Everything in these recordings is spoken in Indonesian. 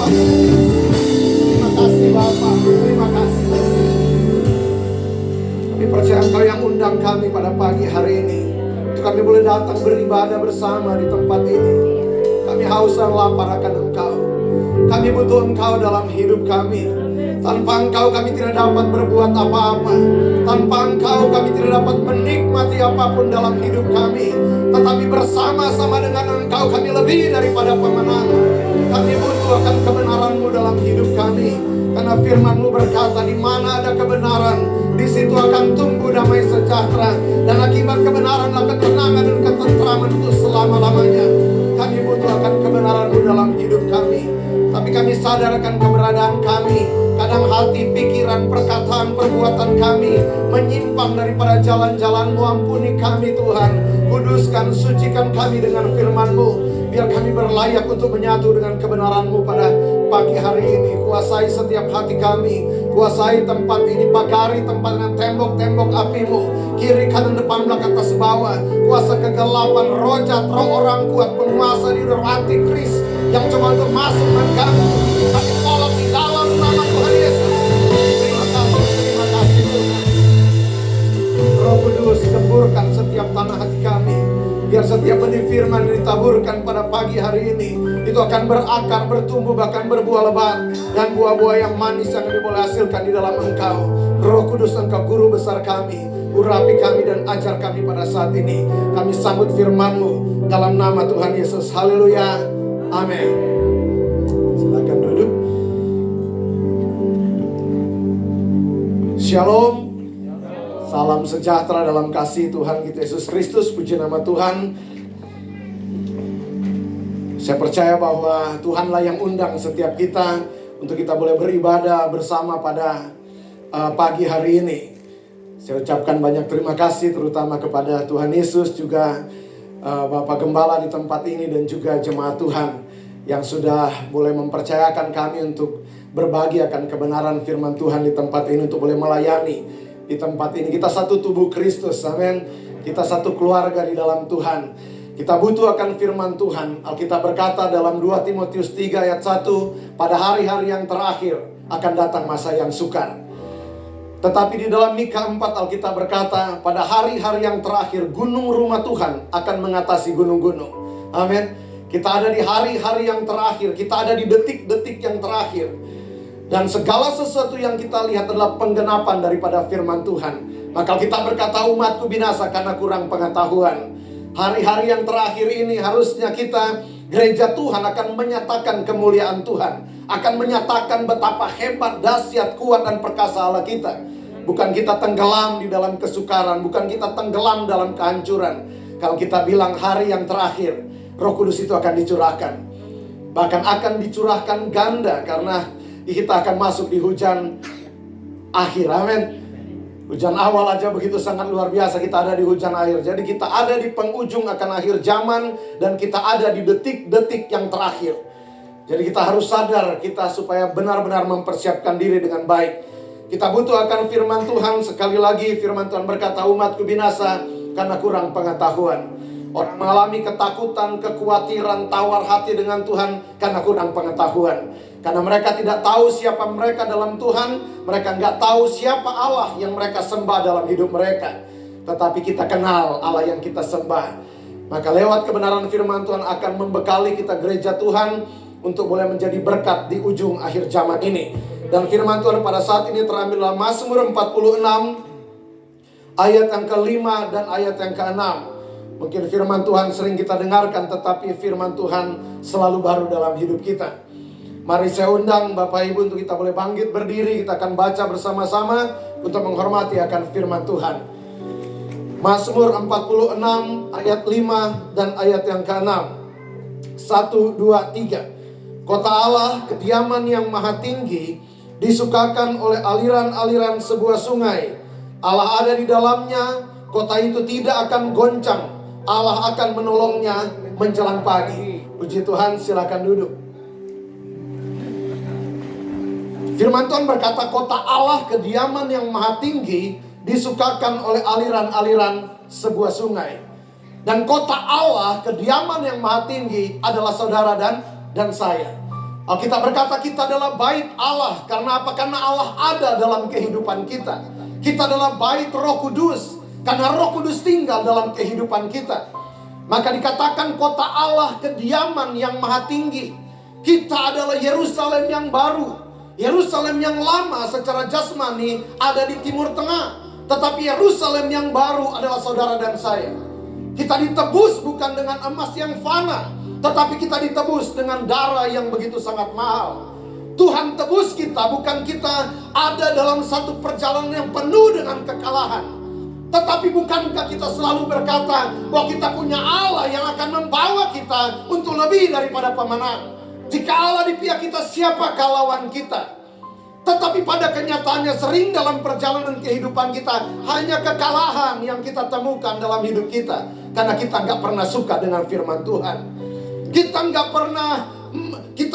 Terima kasih Bapa, terima kasih. Kami percaya Engkau yang undang kami pada pagi hari ini, untuk kami boleh datang beribadah bersama di tempat ini. Kami haus dan lapar akan Engkau. Kami butuh Engkau dalam hidup kami. Tanpa Engkau kami tidak dapat berbuat apa-apa. Tanpa Engkau kami tidak dapat menikmati apapun dalam hidup kami. Tetapi bersama-sama dengan Engkau kami lebih daripada pemenang. Kami butuh akan kebenaran-Mu dalam hidup kami. Karena firman-Mu berkata, di mana ada kebenaran, di situ akan tumbuh damai sejahtera. Dan akibat kebenaranlah ketenangan dan ketentraman itu selama-lamanya. Kami butuh akan kebenaran-Mu dalam hidup kami. Tapi kami sadar akan keberadaan kami. Kadang hati, pikiran, perkataan, perbuatan kami menyimpang daripada jalan-jalan-Mu. Ampuni kami Tuhan. Kuduskan, sucikan kami dengan firman-Mu. Biar kami berlayak untuk menyatu dengan kebenaran-Mu pada pagi hari ini. Kuasai setiap hati kami. Kuasai tempat ini, pagari tempat dengan tembok-tembok api-Mu. Kiri, kanan, depan, belakang, atas, bawah. Kuasa kegelapan, roh jahat, roh orang kuat, penguasa di roh antikris yang coba untuk masuk mengganggu. Kami tolong di dalam nama Tuhan Yesus. Terima kasih Tuhan. Roh Kudus, gemburkan setiap tanah hati kami. Biar setiap benih firman yang ditaburkan pada pagi hari ini, itu akan berakar, bertumbuh, bahkan berbuah lebat. Dan buah-buah yang manis yang kami boleh hasilkan di dalam Engkau. Roh Kudus, Engkau guru besar kami. Urapi kami dan ajar kami pada saat ini. Kami sambut firman-Mu dalam nama Tuhan Yesus. Haleluya. Amin. Silakan duduk. Shalom. Salam sejahtera dalam kasih Tuhan kita Yesus Kristus. Puji nama Tuhan. Saya percaya bahwa Tuhanlah yang undang setiap kita untuk kita boleh beribadah bersama pada pagi hari ini. Saya ucapkan banyak terima kasih terutama kepada Tuhan Yesus, juga Bapak Gembala di tempat ini, dan juga jemaat Tuhan yang sudah boleh mempercayakan kami untuk berbagi akan kebenaran firman Tuhan di tempat ini, untuk boleh melayani di tempat ini. Kita satu tubuh Kristus, amin. Kita satu keluarga di dalam Tuhan. Kita butuh akan firman Tuhan. Alkitab berkata dalam 2 Timotius 3 ayat 1, pada hari-hari yang terakhir akan datang masa yang sukar. Tetapi di dalam Mika 4 Alkitab berkata, pada hari-hari yang terakhir gunung rumah Tuhan akan mengatasi gunung-gunung. Amin. Kita ada di hari-hari yang terakhir. Kita ada di detik-detik yang terakhir. Dan segala sesuatu yang kita lihat adalah penggenapan daripada firman Tuhan. Maka kita berkata, umatku binasa karena kurang pengetahuan. Hari-hari yang terakhir ini harusnya kita, gereja Tuhan, akan menyatakan kemuliaan Tuhan. Akan menyatakan betapa hebat, dahsyat, kuat, dan perkasa Allah kita. Bukan kita tenggelam di dalam kesukaran. Bukan kita tenggelam dalam kehancuran. Kalau kita bilang hari yang terakhir, Roh Kudus itu akan dicurahkan. Bahkan akan dicurahkan ganda, karena kita akan masuk di hujan akhir. Amin. Hujan awal aja begitu sangat luar biasa, kita ada di hujan akhir. Jadi kita ada di penghujung akan akhir zaman, dan kita ada di detik-detik yang terakhir. Jadi kita harus sadar kita supaya benar-benar mempersiapkan diri dengan baik. Kita butuh akan firman Tuhan. Sekali lagi firman Tuhan berkata, umatku binasa karena kurang pengetahuan. Orang mengalami ketakutan, kekhawatiran, tawar hati dengan Tuhan karena kurang pengetahuan. Karena mereka tidak tahu siapa mereka dalam Tuhan. Mereka nggak tahu siapa Allah yang mereka sembah dalam hidup mereka. Tetapi kita kenal Allah yang kita sembah. Maka lewat kebenaran firman Tuhan akan membekali kita gereja Tuhan untuk boleh menjadi berkat di ujung akhir zaman ini. Dan firman Tuhan pada saat ini terambil dalam Mazmur 46 ayat yang ke-5 dan ayat yang ke-6. Mungkin firman Tuhan sering kita dengarkan, tetapi firman Tuhan selalu baru dalam hidup kita. Mari saya undang Bapak Ibu untuk kita boleh bangkit berdiri. Kita akan baca bersama-sama untuk menghormati akan firman Tuhan. Mazmur 46 ayat 5 dan ayat yang ke-6. 1, 2, 3. Kota Allah, kediaman yang maha tinggi, disukakan oleh aliran-aliran sebuah sungai. Allah ada di dalamnya, kota itu tidak akan goncang. Allah akan menolongnya menjelang pagi. Puji Tuhan, silakan duduk. Firman Tuhan berkata, kota Allah, kediaman yang maha tinggi, disukakan oleh aliran-aliran sebuah sungai. Dan kota Allah, kediaman yang maha tinggi, adalah saudara dan saya. Alkitab berkata kita adalah bait Allah. Karena apa? Karena Allah ada dalam kehidupan kita. Kita adalah bait Roh Kudus. Karena Roh Kudus tinggal dalam kehidupan kita. Maka dikatakan kota Allah, kediaman yang maha tinggi. Kita adalah Yerusalem yang baru. Yerusalem yang lama secara jasmani ada di Timur Tengah. Tetapi Yerusalem yang baru adalah saudara dan saya. Kita ditebus bukan dengan emas yang fana, tetapi kita ditebus dengan darah yang begitu sangat mahal. Tuhan tebus kita, bukan kita ada dalam satu perjalanan yang penuh dengan kekalahan. Tetapi bukankah kita selalu berkata bahwa kita punya Allah yang akan membawa kita untuk lebih daripada pemenang. Jika Allah di pihak kita, siapakah lawan kita? Tetapi pada kenyataannya sering dalam perjalanan kehidupan kita hanya kekalahan yang kita temukan dalam hidup kita. Karena kita nggak pernah suka dengan firman Tuhan. Kita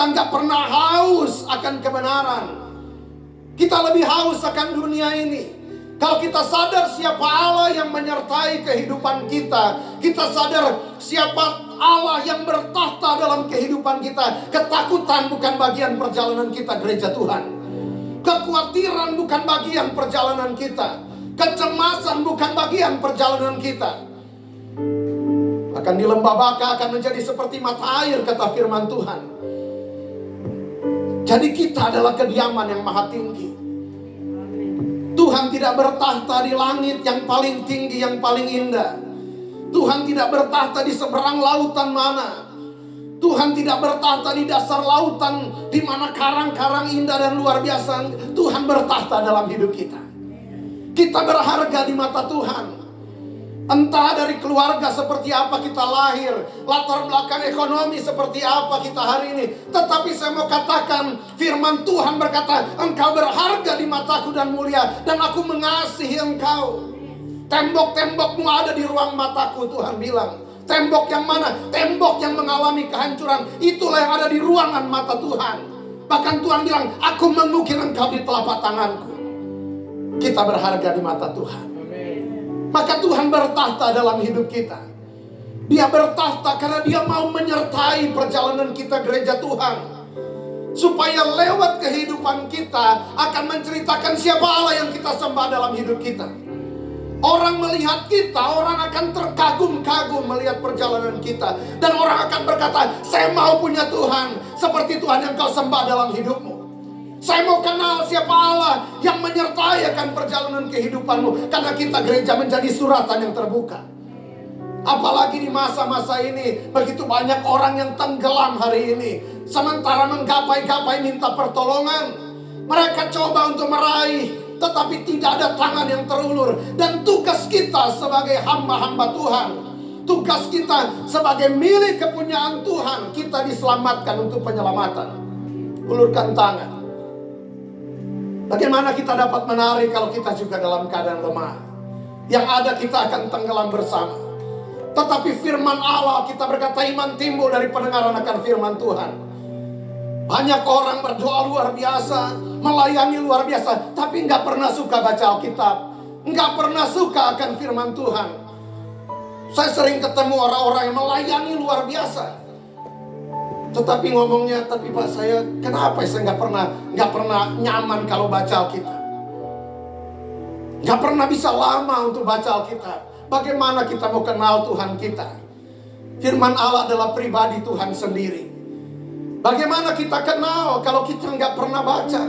nggak pernah haus akan kebenaran. Kita lebih haus akan dunia ini. Kalau kita sadar siapa Allah yang menyertai kehidupan kita, kita sadar siapa Allah yang bertahta dalam kehidupan kita, ketakutan bukan bagian perjalanan kita gereja Tuhan. Kekhawatiran bukan bagian perjalanan kita. Kecemasan bukan bagian perjalanan kita. Akan di lembah baka akan menjadi seperti mata air, kata firman Tuhan. Jadi kita adalah kediaman yang maha tinggi. Tuhan tidak bertahta di langit yang paling tinggi, yang paling indah. Tuhan tidak bertahta di seberang lautan mana. Tuhan tidak bertahta di dasar lautan di mana karang-karang indah dan luar biasa. Tuhan bertahta dalam hidup kita. Kita berharga di mata Tuhan. Entah dari keluarga seperti apa kita lahir, latar belakang ekonomi seperti apa kita hari ini. Tetapi saya mau katakan, firman Tuhan berkata, engkau berharga di mataku dan mulia, dan aku mengasihi engkau. Tembok-tembokmu ada di ruang mataku, Tuhan bilang. Tembok yang mana? Tembok yang mengalami kehancuran, itulah yang ada di ruangan mata Tuhan. Bahkan Tuhan bilang, aku mengukir engkau di telapak tanganku. Kita berharga di mata Tuhan. Maka Tuhan bertahta dalam hidup kita. Dia bertahta karena dia mau menyertai perjalanan kita gereja Tuhan. Supaya lewat kehidupan kita akan menceritakan siapa Allah yang kita sembah dalam hidup kita. Orang melihat kita, orang akan terkagum-kagum melihat perjalanan kita. Dan orang akan berkata, saya mau punya Tuhan seperti Tuhan yang kau sembah dalam hidupmu. Saya mau kenal siapa Allah yang menyertai akan perjalanan kehidupanmu. Karena kita gereja menjadi suratan yang terbuka. Apalagi di masa-masa ini, begitu banyak orang yang tenggelam hari ini. Sementara menggapai-gapai minta pertolongan. Mereka coba untuk meraih, tetapi tidak ada tangan yang terulur. Dan tugas kita sebagai hamba-hamba Tuhan, tugas kita sebagai milik kepunyaan Tuhan, kita diselamatkan untuk penyelamatan. Ulurkan tangan. Bagaimana kita dapat menari kalau kita juga dalam keadaan lemah? Yang ada kita akan tenggelam bersama. Tetapi firman Allah, kita berkata iman timbul dari pendengaran akan firman Tuhan. Banyak orang berdoa luar biasa, melayani luar biasa, tapi nggak pernah suka baca Alkitab, nggak pernah suka akan firman Tuhan. Saya sering ketemu orang-orang yang melayani luar biasa, tetapi ngomongnya, tapi Pak saya kenapa saya nggak pernah nyaman kalau baca Alkitab, nggak pernah bisa lama untuk baca Alkitab. Bagaimana kita mau kenal Tuhan kita? Firman Allah adalah pribadi Tuhan sendiri. Bagaimana kita kenal kalau kita nggak pernah baca?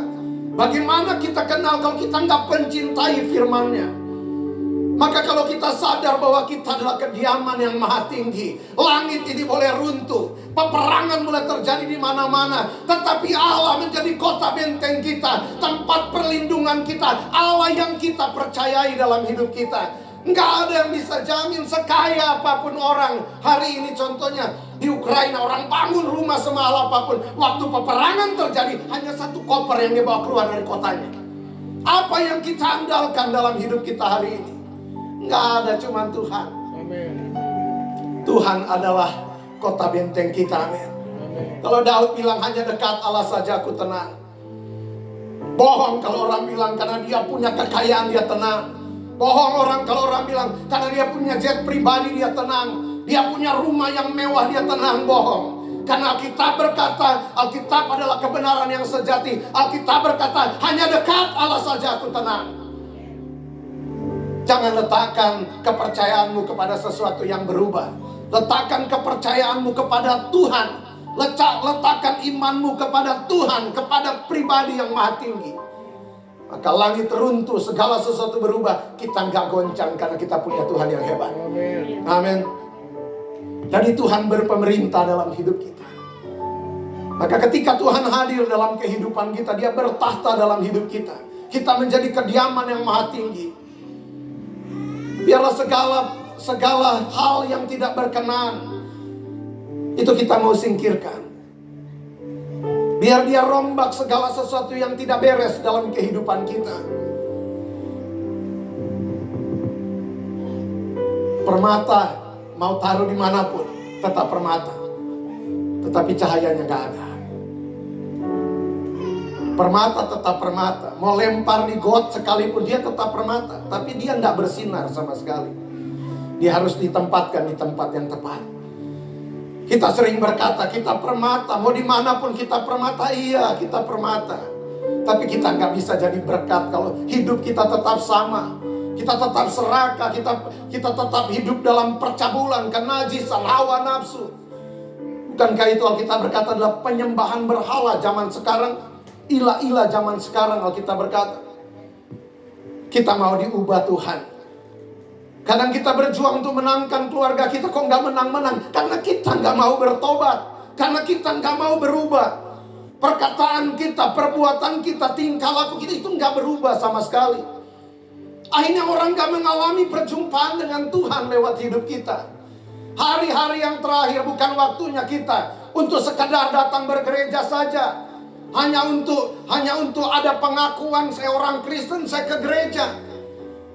Bagaimana kita kenal kalau kita nggak mencintai firman-Nya? Maka kalau kita sadar bahwa kita adalah kediaman yang maha tinggi, langit ini boleh runtuh, peperangan boleh terjadi di mana-mana, tetapi Allah menjadi kota benteng kita, tempat perlindungan kita, Allah yang kita percayai dalam hidup kita. Nggak ada yang bisa jamin sekaya apapun orang. Hari ini contohnya di Ukraina, orang bangun rumah semahal apapun, waktu peperangan terjadi hanya satu koper yang dibawa keluar dari kotanya. Apa yang kita andalkan dalam hidup kita hari ini? Nggak ada, cuma Tuhan. Amen. Tuhan adalah kota benteng kita. Amen. Kalau Daud bilang hanya dekat Allah saja aku tenang. Bohong kalau orang bilang karena dia punya kekayaan dia tenang. Bohong orang kalau orang bilang karena dia punya jet pribadi dia tenang. Dia punya rumah yang mewah dia tenang. Bohong. Karena Alkitab berkata, Alkitab adalah kebenaran yang sejati. Alkitab berkata, hanya dekat Allah saja aku tenang. Jangan letakkan kepercayaanmu kepada sesuatu yang berubah. Letakkan kepercayaanmu kepada Tuhan. Letakkan imanmu kepada Tuhan, kepada pribadi yang maha tinggi. Maka langit runtuh, segala sesuatu berubah. Kita nggak goncang karena kita punya Tuhan yang hebat. Amin. Jadi Tuhan berpemerintah dalam hidup kita. Maka ketika Tuhan hadir dalam kehidupan kita, Dia bertahta dalam hidup kita. Kita menjadi kediaman yang maha tinggi. Biarlah segala hal yang tidak berkenan itu kita mau singkirkan. Biar Dia rombak segala sesuatu yang tidak beres dalam kehidupan kita. Permata mau taruh dimanapun tetap permata, tetapi cahayanya gak ada. Permata tetap permata. Mau lempar di got sekalipun dia tetap permata, tapi dia gak bersinar sama sekali. Dia harus ditempatkan di tempat yang tepat. Kita sering berkata kita permata, mau dimanapun kita permata. Iya, kita permata, tapi kita gak bisa jadi berkat kalau hidup kita tetap sama. Kita tetap serakah, kita tetap hidup dalam percabulan, kenajisan, hawa nafsu. Bukankah itu Alkitab berkata adalah penyembahan berhala zaman sekarang? Ilah-ilah zaman sekarang Alkitab berkata. Kita mau diubah Tuhan. Kadang kita berjuang untuk menangkan keluarga kita, kok gak menang-menang? Karena kita gak mau bertobat. Karena kita gak mau berubah. Perkataan kita, perbuatan kita, tingkah laku kita itu gak berubah sama sekali. Akhirnya orang gak mengalami perjumpaan dengan Tuhan lewat hidup kita. Hari-hari yang terakhir bukan waktunya kita untuk sekedar datang bergereja saja. Hanya untuk ada pengakuan saya orang Kristen, saya ke gereja.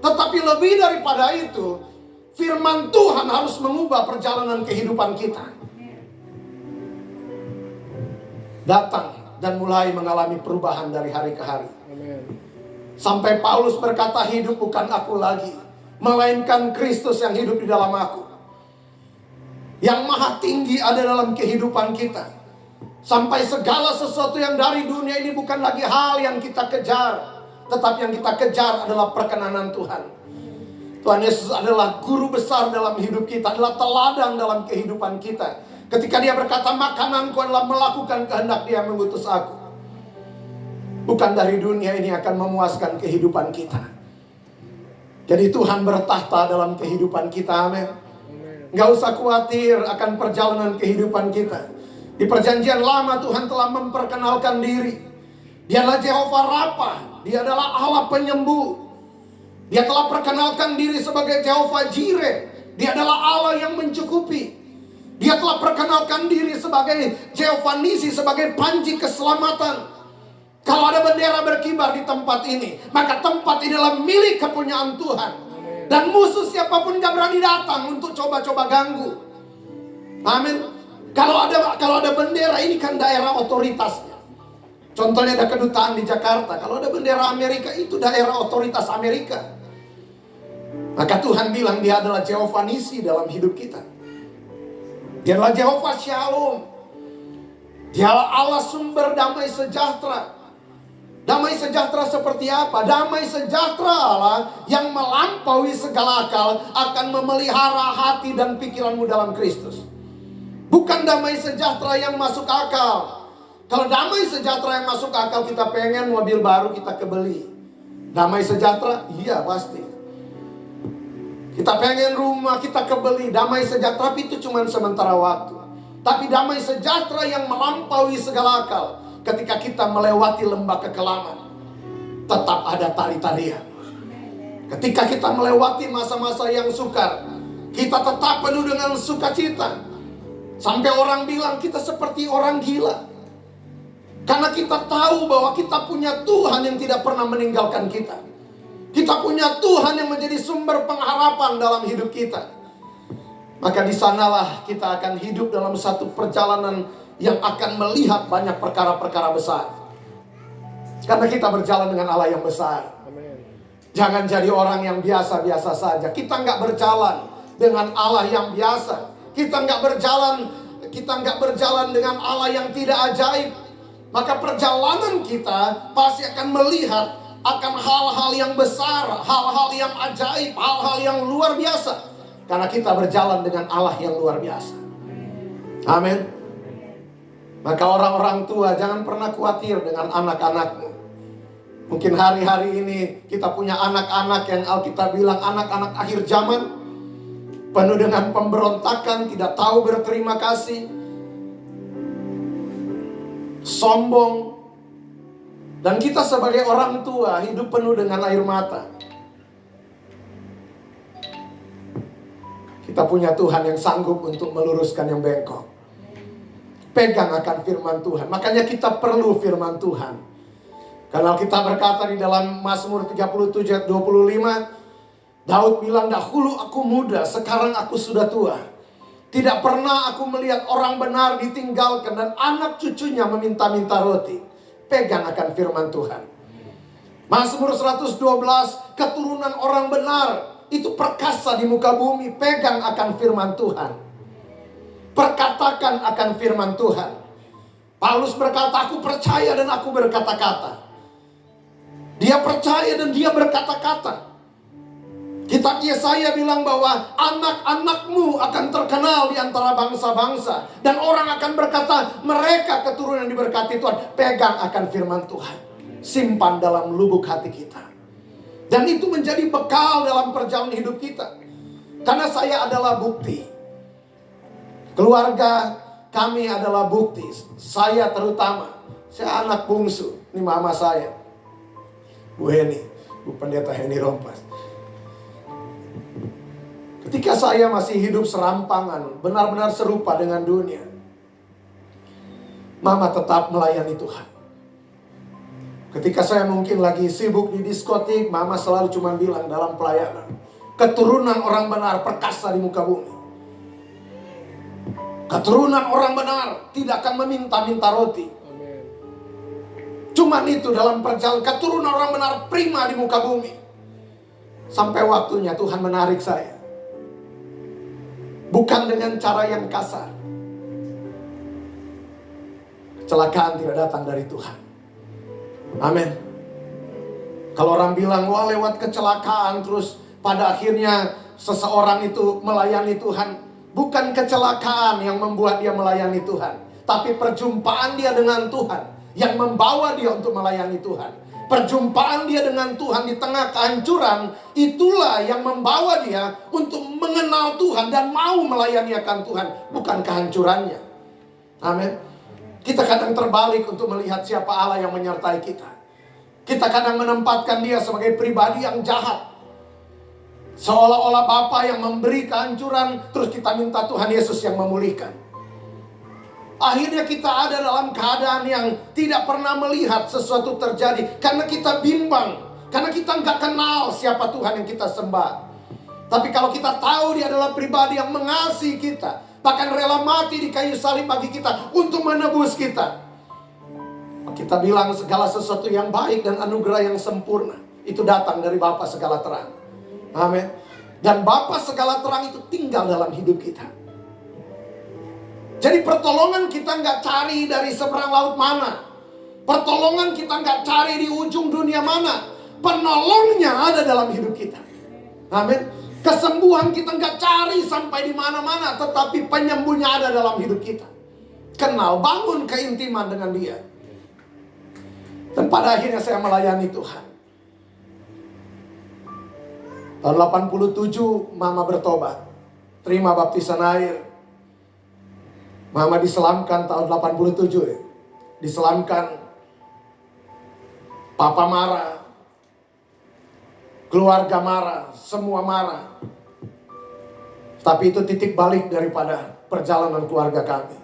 Tetapi lebih daripada itu, firman Tuhan harus mengubah perjalanan kehidupan kita. Datang dan mulai mengalami perubahan dari hari ke hari. Sampai Paulus berkata, hidup bukan aku lagi, melainkan Kristus yang hidup di dalam aku. Yang maha tinggi ada dalam kehidupan kita. Sampai segala sesuatu yang dari dunia ini bukan lagi hal yang kita kejar, tetapi yang kita kejar adalah perkenanan Tuhan. Tuhan Yesus adalah guru besar dalam hidup kita, adalah teladan dalam kehidupan kita. Ketika Dia berkata, makananku adalah melakukan kehendak Dia yang mengutus aku. Bukan dari dunia ini akan memuaskan kehidupan kita. Jadi Tuhan bertahta dalam kehidupan kita, amin. Gak usah khawatir akan perjalanan kehidupan kita. Di perjanjian lama Tuhan telah memperkenalkan diri. Dia adalah Jehovah Rafa. Dia adalah Allah penyembuh. Dia telah perkenalkan diri sebagai Jehovah Jireh. Dia adalah Allah yang mencukupi. Dia telah perkenalkan diri sebagai Jehovah Nisi, sebagai panji keselamatan. Kalau ada bendera berkibar di tempat ini, maka tempat ini adalah milik kepunyaan Tuhan. Dan musuh siapapun gak berani datang untuk coba-coba ganggu. Amin. Kalau ada bendera, ini kan daerah otoritasnya. Contohnya ada kedutaan di Jakarta. Kalau ada bendera Amerika, itu daerah otoritas Amerika. Maka Tuhan bilang Dia adalah Jehovah Nisi dalam hidup kita. Dia adalah Jehovah Shalom. Dia adalah Allah sumber damai sejahtera. Damai sejahtera seperti apa? Damai sejahtera Allah yang melampaui segala akal akan memelihara hati dan pikiranmu dalam Kristus. Bukan damai sejahtera yang masuk akal. Kalau damai sejahtera yang masuk akal, kita pengen mobil baru kita kebeli. Damai sejahtera? Iya pasti. Kita pengen rumah kita kebeli. Damai sejahtera itu cuma sementara waktu. Tapi damai sejahtera yang melampaui segala akal, ketika kita melewati lembah kekelaman, tetap ada tari-tarian. Ketika kita melewati masa-masa yang sukar, kita tetap penuh dengan sukacita. Sampai orang bilang kita seperti orang gila. Karena kita tahu bahwa kita punya Tuhan yang tidak pernah meninggalkan kita. Kita punya Tuhan yang menjadi sumber pengharapan dalam hidup kita. Maka di sanalah kita akan hidup dalam satu perjalanan yang akan melihat banyak perkara-perkara besar. Karena kita berjalan dengan Allah yang besar. Jangan jadi orang yang biasa-biasa saja. Kita nggak berjalan dengan Allah yang biasa. Kita nggak berjalan, kita nggak berjalan dengan Allah yang tidak ajaib, maka perjalanan kita pasti akan melihat akan hal-hal yang besar, hal-hal yang ajaib, hal-hal yang luar biasa. Karena kita berjalan dengan Allah yang luar biasa. Amin. Maka orang-orang tua jangan pernah khawatir dengan anak-anakmu. Mungkin hari-hari ini kita punya anak-anak yang Alkitab bilang anak-anak akhir zaman, penuh dengan pemberontakan, tidak tahu berterima kasih, sombong. Dan kita sebagai orang tua hidup penuh dengan air mata. Kita punya Tuhan yang sanggup untuk meluruskan yang bengkok. Pegang akan firman Tuhan. Makanya kita perlu firman Tuhan. Karena kita berkata di dalam Mazmur 37 ayat 25, Daud bilang, dahulu aku muda, sekarang aku sudah tua. Tidak pernah aku melihat orang benar ditinggalkan dan anak cucunya meminta-minta roti. Pegang akan firman Tuhan. Mazmur 112, keturunan orang benar itu perkasa di muka bumi. Pegang akan firman Tuhan. Perkatakan akan firman Tuhan. Paulus berkata, aku percaya dan aku berkata-kata. Dia percaya dan dia berkata-kata. Kitab Yesaya bilang bahwa anak-anakmu akan terkenal di antara bangsa-bangsa. Dan orang akan berkata, mereka keturunan diberkati Tuhan. Pegang akan firman Tuhan. Simpan dalam lubuk hati kita. Dan itu menjadi bekal dalam perjalanan hidup kita. Karena saya adalah bukti. Keluarga kami adalah bukti. Saya terutama. Saya anak bungsu. Ini mama saya, Bu Heni, Bu Pendeta Heni Rompas. Ketika saya masih hidup serampangan, benar-benar serupa dengan dunia, mama tetap melayani Tuhan. Ketika saya mungkin lagi sibuk di diskotik, mama selalu cuma bilang dalam pelayanan, keturunan orang benar perkasa di muka bumi. Keturunan orang benar tidak akan meminta-minta roti. Cuman itu dalam perjalanan, keturunan orang benar prima di muka bumi. Sampai waktunya Tuhan menarik saya. Bukan dengan cara yang kasar. Kecelakaan tidak datang dari Tuhan. Amin. Kalau orang bilang, wah lewat kecelakaan terus pada akhirnya seseorang itu melayani Tuhan. Bukan kecelakaan yang membuat dia melayani Tuhan, tapi perjumpaan dia dengan Tuhan yang membawa dia untuk melayani Tuhan. Perjumpaan dia dengan Tuhan di tengah kehancuran, itulah yang membawa dia untuk mengenal Tuhan dan mau melayani akan Tuhan, bukan kehancurannya. Amin. Kita kadang terbalik untuk melihat siapa Allah yang menyertai kita. Kita kadang menempatkan dia sebagai pribadi yang jahat, seolah-olah Bapa yang memberi kehancuran, terus kita minta Tuhan Yesus yang memulihkan. Akhirnya kita ada dalam keadaan yang tidak pernah melihat sesuatu terjadi. Karena kita bimbang. Karena kita nggak kenal siapa Tuhan yang kita sembah. Tapi kalau kita tahu dia adalah pribadi yang mengasihi kita, bahkan rela mati di kayu salib bagi kita untuk menebus kita, kita bilang segala sesuatu yang baik dan anugerah yang sempurna itu datang dari Bapa segala terang. Amin. Dan Bapa segala terang itu tinggal dalam hidup kita. Jadi pertolongan kita nggak cari dari seberang laut mana. Pertolongan kita nggak cari di ujung dunia mana. Penolongnya ada dalam hidup kita. Amin. Kesembuhan kita nggak cari sampai di mana-mana, tetapi penyembuhnya ada dalam hidup kita. Kenal, bangun keintiman dengan dia. Dan pada akhirnya saya melayani Tuhan. Tahun 87 mama bertobat, terima baptisan air. Mama diselamkan tahun 87 ya. Diselamkan. Papa marah. Keluarga marah. Semua marah. Tapi itu titik balik daripada perjalanan keluarga kami.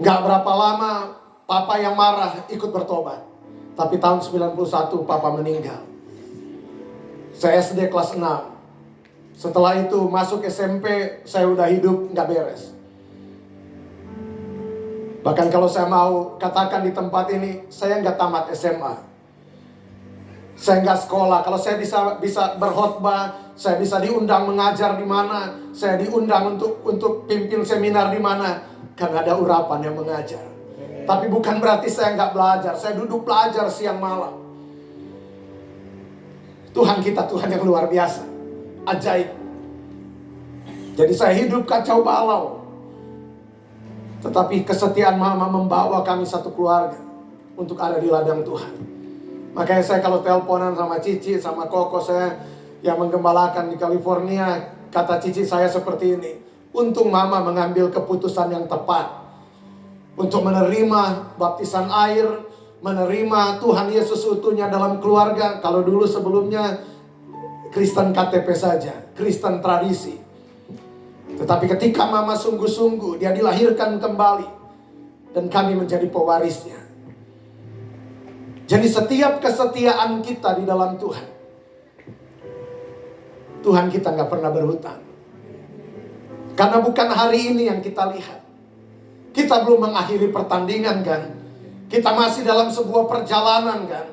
Gak berapa lama Papa yang marah ikut bertobat. Tapi tahun 91 Papa meninggal. Saya SD kelas 6. Setelah itu masuk SMP, saya udah hidup gak beres. Bahkan kalau saya mau katakan di tempat ini, saya nggak tamat SMA. Saya nggak sekolah, kalau saya bisa berkhotbah, saya bisa diundang mengajar di mana, saya diundang untuk pimpin seminar di mana, kan ada urapan yang mengajar. Tapi bukan berarti saya nggak belajar, saya duduk belajar siang malam. Tuhan kita Tuhan yang luar biasa, ajaib. Jadi saya hidup kacau balau, tetapi kesetiaan mama membawa kami satu keluarga untuk ada di ladang Tuhan. Makanya saya kalau teleponan sama Cici, sama Koko, saya yang menggembalakan di California, kata Cici saya seperti ini, untung mama mengambil keputusan yang tepat untuk menerima baptisan air, menerima Tuhan Yesus utuhnya dalam keluarga. Kalau dulu sebelumnya Kristen KTP saja, Kristen tradisi. Tetapi ketika mama sungguh-sungguh, dia dilahirkan kembali dan kami menjadi pewarisnya. Jadi setiap kesetiaan kita di dalam Tuhan, Tuhan kita gak pernah berhutang. Karena bukan hari ini yang kita lihat. Kita belum mengakhiri pertandingan kan. Kita masih dalam sebuah perjalanan kan.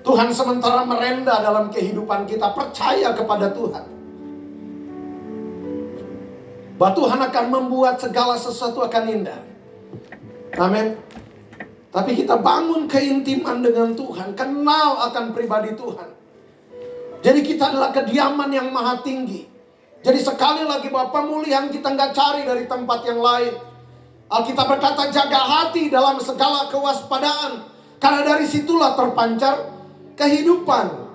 Tuhan sementara merenda dalam kehidupan kita. Percaya kepada Tuhan, bahwa Tuhan akan membuat segala sesuatu akan indah. Amin. Tapi kita bangun keintiman dengan Tuhan, kenal akan pribadi Tuhan. Jadi kita adalah kediaman yang maha tinggi. Jadi sekali lagi bahwa pemulihan kita nggak cari dari tempat yang lain. Alkitab berkata jaga hati dalam segala kewaspadaan, karena dari situlah terpancar kehidupan.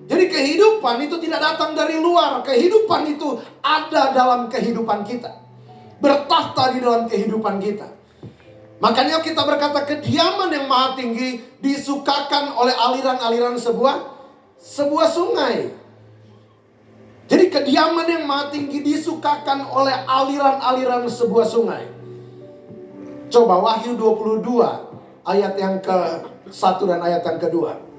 Jadi kehidupan itu tidak datang dari luar, kehidupan itu ada dalam kehidupan kita, bertahta di dalam kehidupan kita. Makanya kita berkata kediaman yang maha tinggi disukakan oleh aliran-aliran sebuah sungai. Jadi kediaman yang maha tinggi disukakan oleh aliran-aliran sebuah sungai. Coba Wahyu 22 ayat yang ke-1 dan ayat yang kedua.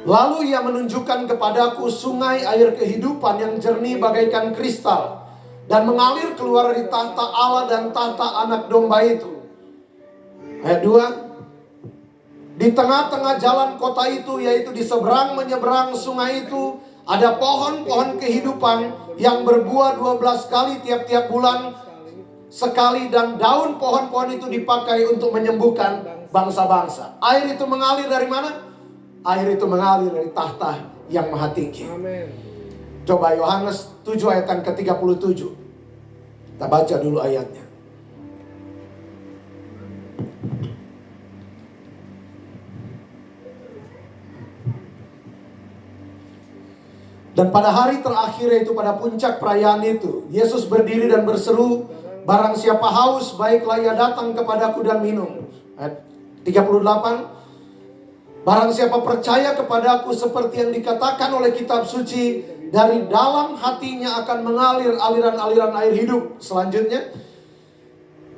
Lalu ia menunjukkan kepadaku sungai air kehidupan yang jernih bagaikan kristal, dan mengalir keluar dari tahta Allah dan tahta anak domba itu. Ayat 2. Di tengah-tengah jalan kota itu, yaitu di seberang menyeberang sungai itu, ada pohon-pohon kehidupan yang berbuah 12 kali tiap-tiap bulan sekali, dan daun pohon-pohon itu dipakai untuk menyembuhkan bangsa-bangsa. Air itu mengalir dari mana? Air itu mengalir dari tahta yang maha tinggi. Amen. Coba Yohanes 7 ayat yang ke-37. Kita baca dulu ayatnya. Dan pada hari terakhir, yaitu pada puncak perayaan itu, Yesus berdiri dan berseru, barang siapa haus, baiklah ia datang kepadaku dan minum. Ayat 38. Barang siapa percaya kepadaku, seperti yang dikatakan oleh kitab suci, dari dalam hatinya akan mengalir aliran-aliran air hidup. Selanjutnya,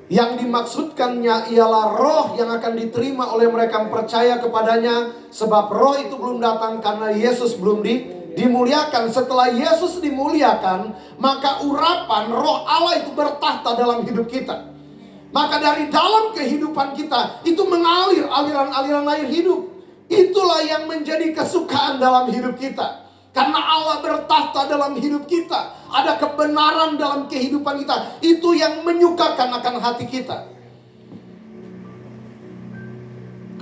yang dimaksudkannya ialah roh yang akan diterima oleh mereka yang percaya kepadanya. Sebab roh itu belum datang karena Yesus belum dimuliakan. Setelah Yesus dimuliakan, maka urapan roh Allah itu bertahta dalam hidup kita. Maka dari dalam kehidupan kita itu mengalir aliran-aliran air hidup. Itulah yang menjadi kesukaan dalam hidup kita. Karena Allah bertahta dalam hidup kita, ada kebenaran dalam kehidupan kita. Itu yang menyukakan akan hati kita.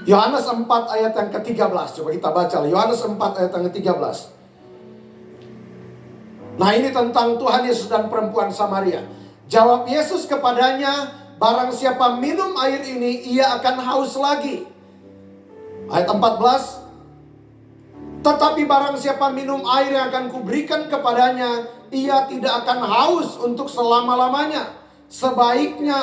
Yohanes 4 ayat yang ke-13. Coba kita baca Yohanes 4 ayat yang ke-13. Nah, ini tentang Tuhan Yesus dan perempuan Samaria. Jawab Yesus kepadanya, barang siapa minum air ini, ia akan haus lagi. Ayat 14. Tetapi barang siapa minum air yang akan kuberikan kepadanya, ia tidak akan haus untuk selama-lamanya. Sebaliknya,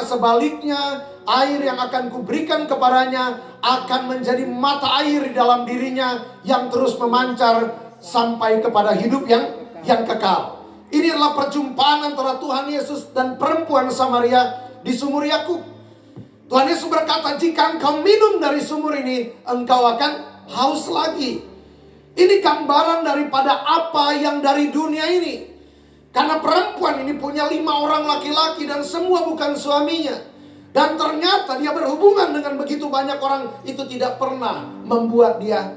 air yang akan kuberikan kepadanya akan menjadi mata air di dalam dirinya yang terus memancar sampai kepada hidup yang kekal. Ini adalah perjumpaan antara Tuhan Yesus dan perempuan Samaria di sumur Yakub. Tuhan Yesus berkata, jika engkau minum dari sumur ini, engkau akan haus lagi. Ini gambaran daripada apa yang dari dunia ini. Karena perempuan ini punya 5 orang laki-laki dan semua bukan suaminya. Dan ternyata dia berhubungan dengan begitu banyak orang, itu tidak pernah membuat dia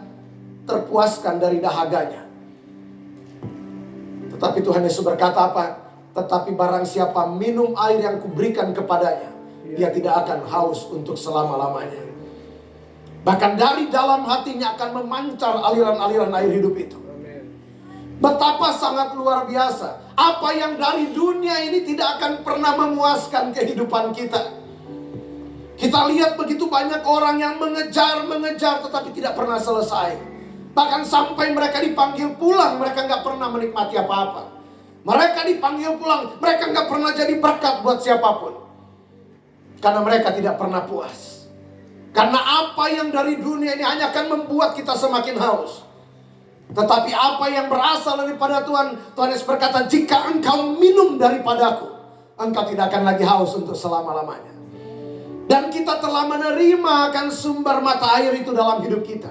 terpuaskan dari dahaganya. Tetapi Tuhan Yesus berkata apa? Tetapi barang siapa minum air yang kuberikan kepadanya, dia tidak akan haus untuk selama-lamanya. Bahkan dari dalam hatinya akan memancar aliran-aliran air hidup itu. Betapa sangat luar biasa. Apa yang dari dunia ini tidak akan pernah memuaskan kehidupan kita. Kita lihat begitu banyak orang yang mengejar tetapi tidak pernah selesai. Bahkan sampai mereka dipanggil pulang, mereka nggak pernah menikmati apa-apa. Mereka dipanggil pulang, mereka nggak pernah jadi berkat buat siapapun. Karena mereka tidak pernah puas. Karena apa yang dari dunia ini hanya akan membuat kita semakin haus. Tetapi apa yang berasal daripada Tuhan, Tuhan Yesus berkata, jika engkau minum daripadaku, engkau tidak akan lagi haus untuk selama-lamanya. Dan kita telah menerima akan sumber mata air itu dalam hidup kita.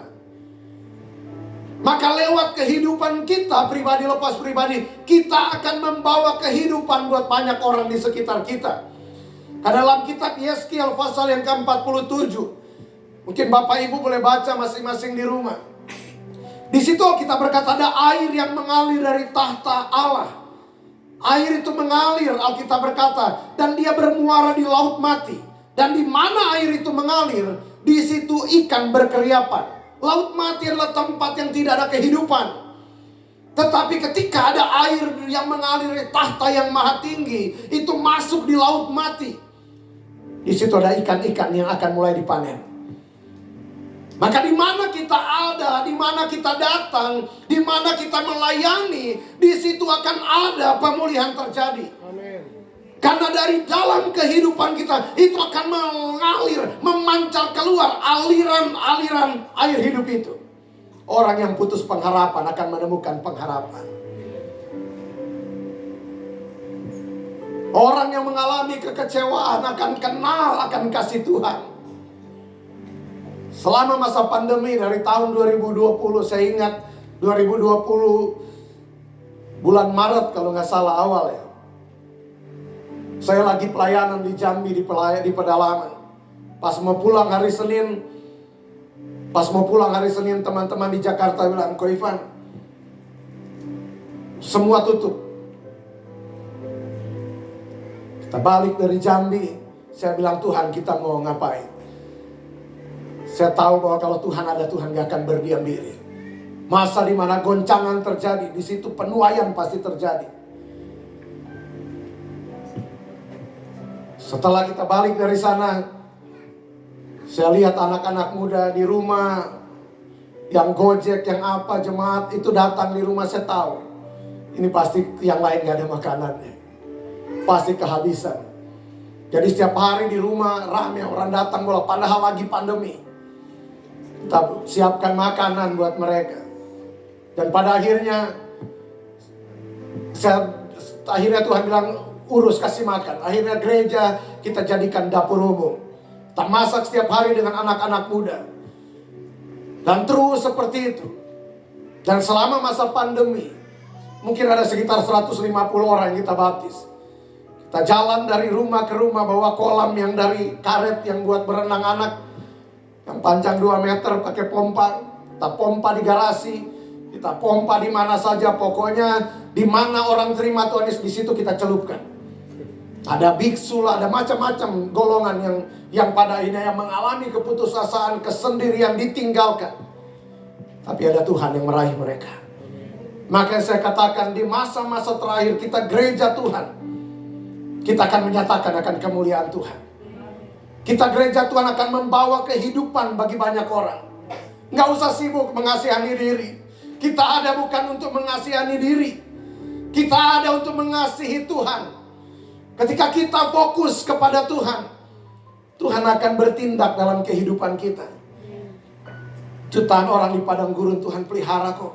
Maka lewat kehidupan kita pribadi lepas pribadi, kita akan membawa kehidupan buat banyak orang di sekitar kita. Karena dalam kitab Yeskiel pasal yang ke-47, mungkin Bapak Ibu boleh baca masing-masing di rumah. Di situ kita berkata ada air yang mengalir dari tahta Allah. Air itu mengalir, Alkitab berkata, dan dia bermuara di laut mati. Dan di mana air itu mengalir, di situ ikan berkeriapan. Laut mati adalah tempat yang tidak ada kehidupan. Tetapi ketika ada air yang mengalir dari tahta yang maha tinggi, itu masuk di laut mati. Di situ ada ikan-ikan yang akan mulai dipanen. Maka di mana kita ada, di mana kita datang, di mana kita melayani, di situ akan ada pemulihan terjadi. Amin. Karena dari dalam kehidupan kita itu akan mengalir, memancar keluar aliran-aliran air hidup itu. Orang yang putus pengharapan akan menemukan pengharapan. Orang yang mengalami kekecewaan akan kenal akan kasih Tuhan. Selama masa pandemi dari tahun 2020, saya ingat 2020 bulan Maret kalau nggak salah awal ya. Saya lagi pelayanan di Jambi di pedalaman. Pas mau pulang hari Senin, teman-teman di Jakarta bilang, "Ko Ivan, semua tutup." Kita balik dari Jambi, saya bilang, "Tuhan, kita mau ngapain?" Saya tahu bahwa kalau Tuhan ada, Tuhan gak akan berdiam diri. Masa di mana goncangan terjadi, di situ penuaian pasti terjadi. Setelah kita balik dari sana, saya lihat anak-anak muda di rumah, yang Gojek, yang apa, jemaat itu datang di rumah. Saya tahu ini pasti yang lain gak ada makanannya, pasti kehabisan. Jadi setiap hari di rumah ramai orang datang bola, padahal lagi pandemi. Kita siapkan makanan buat mereka. Dan pada akhirnya Tuhan bilang, urus kasih makan. Akhirnya gereja kita jadikan dapur umum. Kita masak setiap hari dengan anak-anak muda. Dan terus seperti itu. Dan selama masa pandemi, mungkin ada sekitar 150 orang yang kita baptis. Kita jalan dari rumah ke rumah, bawa kolam yang dari karet yang buat berenang anak, yang panjang 2 meter, pakai pompa. Kita pompa di garasi, kita pompa di mana saja, pokoknya di mana orang terima Tuhan Yesus, di situ kita celupkan. Ada biksu lah, ada macam-macam golongan yang pada akhirnya yang mengalami keputusasaan, kesendirian, ditinggalkan. Tapi ada Tuhan yang meraih mereka. Maka saya katakan di masa-masa terakhir kita gereja Tuhan, kita akan menyatakan akan kemuliaan Tuhan. Kita gereja Tuhan akan membawa kehidupan bagi banyak orang. Nggak usah sibuk mengasihani diri. Kita ada bukan untuk mengasihani diri, kita ada untuk mengasihi Tuhan. Ketika kita fokus kepada Tuhan, Tuhan akan bertindak dalam kehidupan kita. Jutaan orang di padang gurun Tuhan pelihara kok.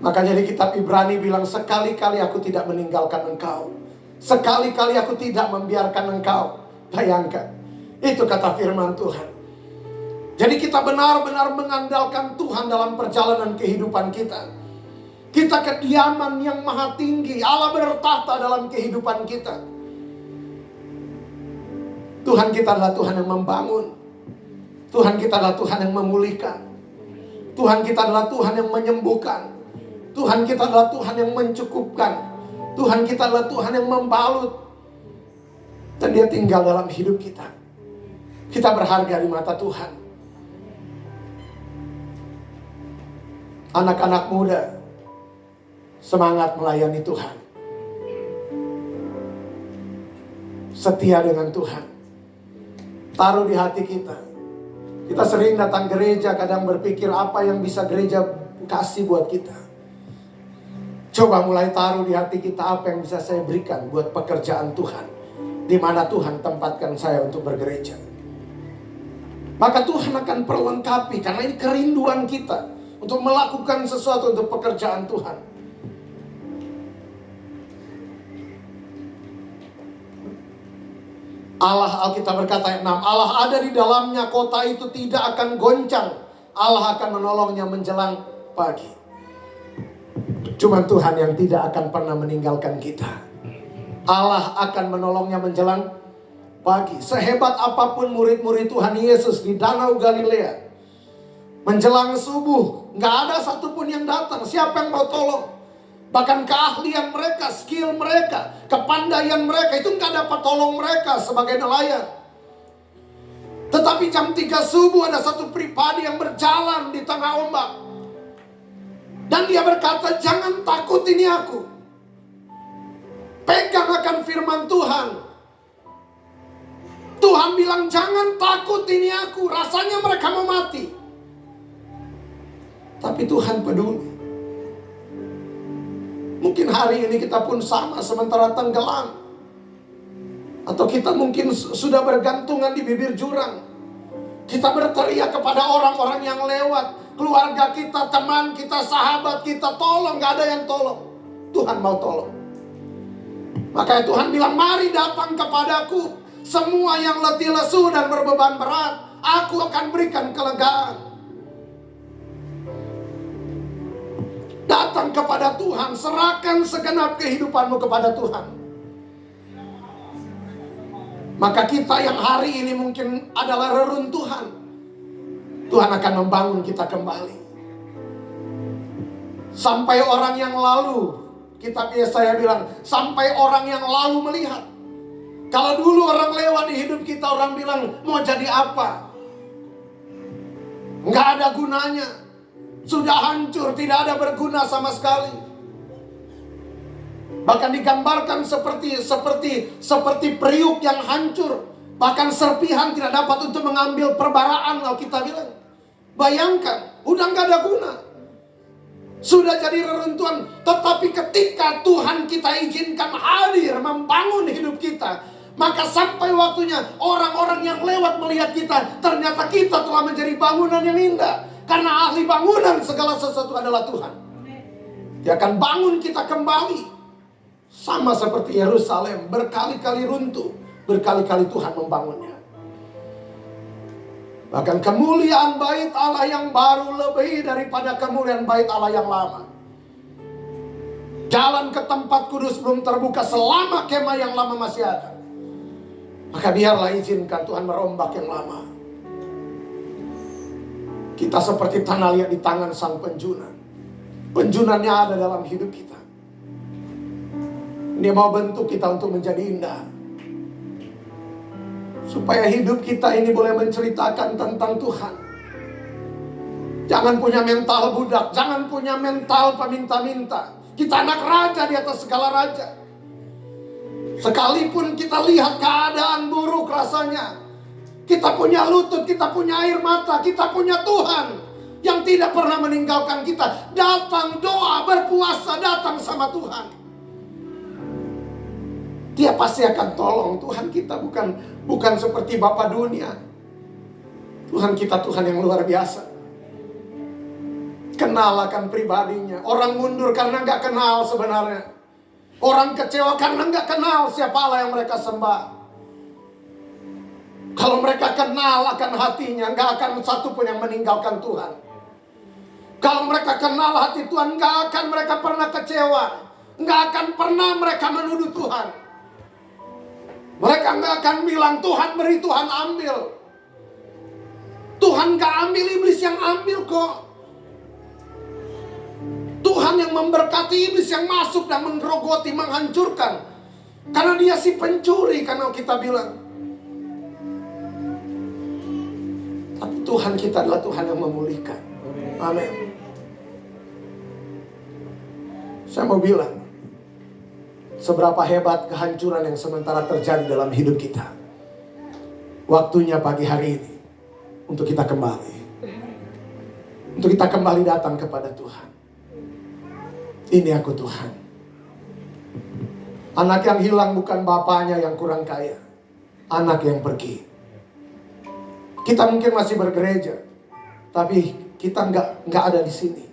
Makanya di kitab Ibrani bilang, sekali-kali aku tidak meninggalkan engkau, sekali-kali aku tidak membiarkan engkau. Bayangkan, itu kata firman Tuhan. Jadi kita benar-benar mengandalkan Tuhan dalam perjalanan kehidupan kita. Kita kediaman yang maha tinggi, Allah bertahta dalam kehidupan kita. Tuhan kita adalah Tuhan yang membangun. Tuhan kita adalah Tuhan yang memulihkan. Tuhan kita adalah Tuhan yang menyembuhkan. Tuhan kita adalah Tuhan yang mencukupkan. Tuhan kita adalah Tuhan yang membalut. Dan Dia tinggal dalam hidup kita. Kita berharga di mata Tuhan. Anak-anak muda, semangat melayani Tuhan. Setia dengan Tuhan. Taruh di hati kita. Kita sering datang gereja, kadang berpikir apa yang bisa gereja kasih buat kita. Coba mulai taruh di hati kita, apa yang bisa saya berikan buat pekerjaan Tuhan. Di mana Tuhan tempatkan saya untuk bergereja. Maka Tuhan akan perlengkapi, karena ini kerinduan kita untuk melakukan sesuatu untuk pekerjaan Tuhan. Allah, Alkitab berkata ayat 6, Allah ada di dalamnya, kota itu tidak akan goncang. Allah akan menolongnya menjelang pagi. Cuma Tuhan yang tidak akan pernah meninggalkan kita. Allah akan menolongnya menjelang pagi. Sehebat apapun murid-murid Tuhan Yesus di Danau Galilea, menjelang subuh, gak ada satupun yang datang. Siapa yang mau tolong? Bahkan keahlian mereka, skill mereka, kepandaian mereka itu gak dapat tolong mereka sebagai nelayan. Tetapi jam 3 subuh ada satu pribadi yang berjalan di tengah ombak. Dan dia berkata, jangan takut, ini aku. Pegang akan firman Tuhan. Tuhan bilang, jangan takut, ini aku. Rasanya mereka mau mati. Tapi Tuhan peduli. Mungkin hari ini kita pun sama, sementara tenggelam. Atau kita mungkin sudah bergantungan di bibir jurang. Kita berteriak kepada orang-orang yang lewat. Keluarga kita, teman kita, sahabat kita, tolong, gak ada yang tolong. Tuhan mau tolong. Makanya Tuhan bilang, mari datang kepadaku, semua yang letih lesu dan berbeban berat, aku akan berikan kelegaan. Datang kepada Tuhan, serahkan segenap kehidupanmu kepada Tuhan. Maka kita yang hari ini mungkin adalah reruntuhan, Tuhan akan membangun kita kembali. Sampai orang yang lalu, kitab Yesaya bilang, sampai orang yang lalu melihat. Kalau dulu orang lewat di hidup kita, orang bilang, mau jadi apa? Nggak ada gunanya. Sudah hancur, tidak ada berguna sama sekali. Bahkan digambarkan seperti periuk yang hancur. Bahkan serpihan tidak dapat untuk mengambil perbaraan, kalau kita bilang. Bayangkan, udah nggak ada guna. Sudah jadi reruntuhan. Tetapi ketika Tuhan kita izinkan hadir membangun hidup kita, maka sampai waktunya orang-orang yang lewat melihat kita, ternyata kita telah menjadi bangunan yang indah. Karena ahli bangunan segala sesuatu adalah Tuhan. Dia akan bangun kita kembali. Sama seperti Yerusalem, berkali-kali runtuh, berkali-kali Tuhan membangunnya. Bahkan kemuliaan bait Allah yang baru lebih daripada kemuliaan bait Allah yang lama. Jalan ke tempat kudus belum terbuka selama kemah yang lama masih ada. Maka biarlah izinkan Tuhan merombak yang lama. Kita seperti tanah liat di tangan sang penjunan. Penjunannya ada dalam hidup kita. Dia mau bentuk kita untuk menjadi indah. Supaya hidup kita ini boleh menceritakan tentang Tuhan. Jangan punya mental budak. Jangan punya mental peminta-minta. Kita anak raja di atas segala raja. Sekalipun kita lihat keadaan buruk rasanya, kita punya lutut, kita punya air mata, kita punya Tuhan yang tidak pernah meninggalkan kita. Datang doa, berpuasa, datang sama Tuhan. Dia pasti akan tolong. Tuhan kita bukan seperti Bapa dunia. Tuhan kita Tuhan yang luar biasa. Kenal akan pribadinya. Orang mundur karena gak kenal sebenarnya. Orang kecewa karena gak kenal siapa Allah yang mereka sembah. Kalau mereka kenal akan hatinya, gak akan satu pun yang meninggalkan Tuhan. Kalau mereka kenal hati Tuhan, gak akan mereka pernah kecewa. Gak akan pernah mereka menuduh Tuhan. Mereka nggak akan bilang Tuhan beri, Tuhan ambil. Tuhan gak ambil, iblis yang ambil kok. Tuhan yang memberkati, iblis yang masuk dan menggerogoti, menghancurkan. Karena dia si pencuri, karena kita bilang. Tapi Tuhan kita adalah Tuhan yang memulihkan. Amin. Saya mau bilang, seberapa hebat kehancuran yang sementara terjadi dalam hidup kita. Waktunya pagi hari ini untuk kita kembali. Untuk kita kembali datang kepada Tuhan. Ini aku Tuhan. Anak yang hilang bukan bapaknya yang kurang kaya. Anak yang pergi. Kita mungkin masih bergereja, tapi kita nggak ada di sini.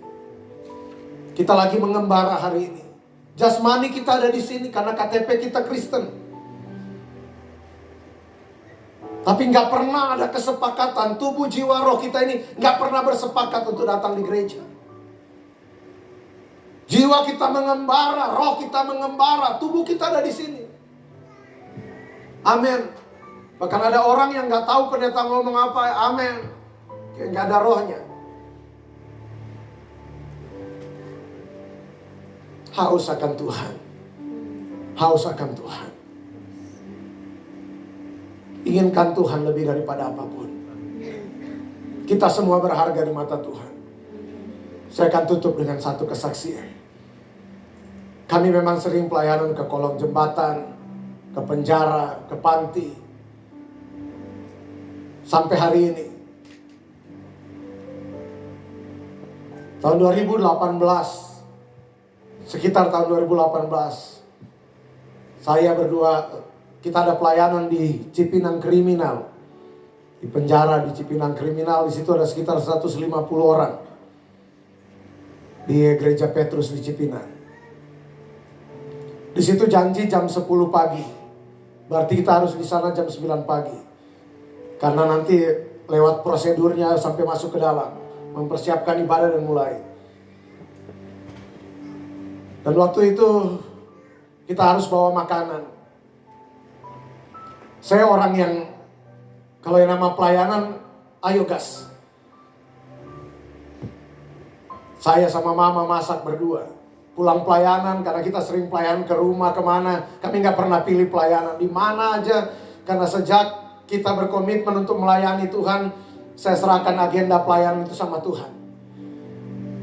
Kita lagi mengembara hari ini. Jasmani kita ada di sini karena KTP kita Kristen. Tapi nggak pernah ada kesepakatan, tubuh jiwa roh kita ini nggak pernah bersepakat untuk datang di gereja. Jiwa kita mengembara, roh kita mengembara, tubuh kita ada di sini. Amin. Bahkan ada orang yang nggak tahu pendeta ngomong apa, amin. Kayak nggak ada rohnya. Haus akan Tuhan. Haus akan Tuhan. Inginkan Tuhan lebih daripada apapun. Kita semua berharga di mata Tuhan. Saya akan tutup dengan satu kesaksian. Kami memang sering pelayanan ke kolong jembatan, ke penjara, ke panti. Sampai hari ini. Tahun 2018, sekitar tahun 2018, saya berdua, kita ada pelayanan di Cipinang Kriminal. Di penjara di Cipinang Kriminal, di situ ada sekitar 150 orang. Di Gereja Petrus di Cipinang. Di situ janji jam 10 pagi. Berarti kita harus di sana jam 9 pagi. Karena nanti lewat prosedurnya sampai masuk ke dalam. Mempersiapkan ibadah dan mulai. Dan waktu itu kita harus bawa makanan. Saya orang yang kalau yang nama pelayanan, ayo gas. Saya sama mama masak berdua. Pulang pelayanan, karena kita sering pelayanan ke rumah, kemana. Kami gak pernah pilih pelayanan di mana aja. Karena sejak kita berkomitmen untuk melayani Tuhan, saya serahkan agenda pelayanan itu sama Tuhan.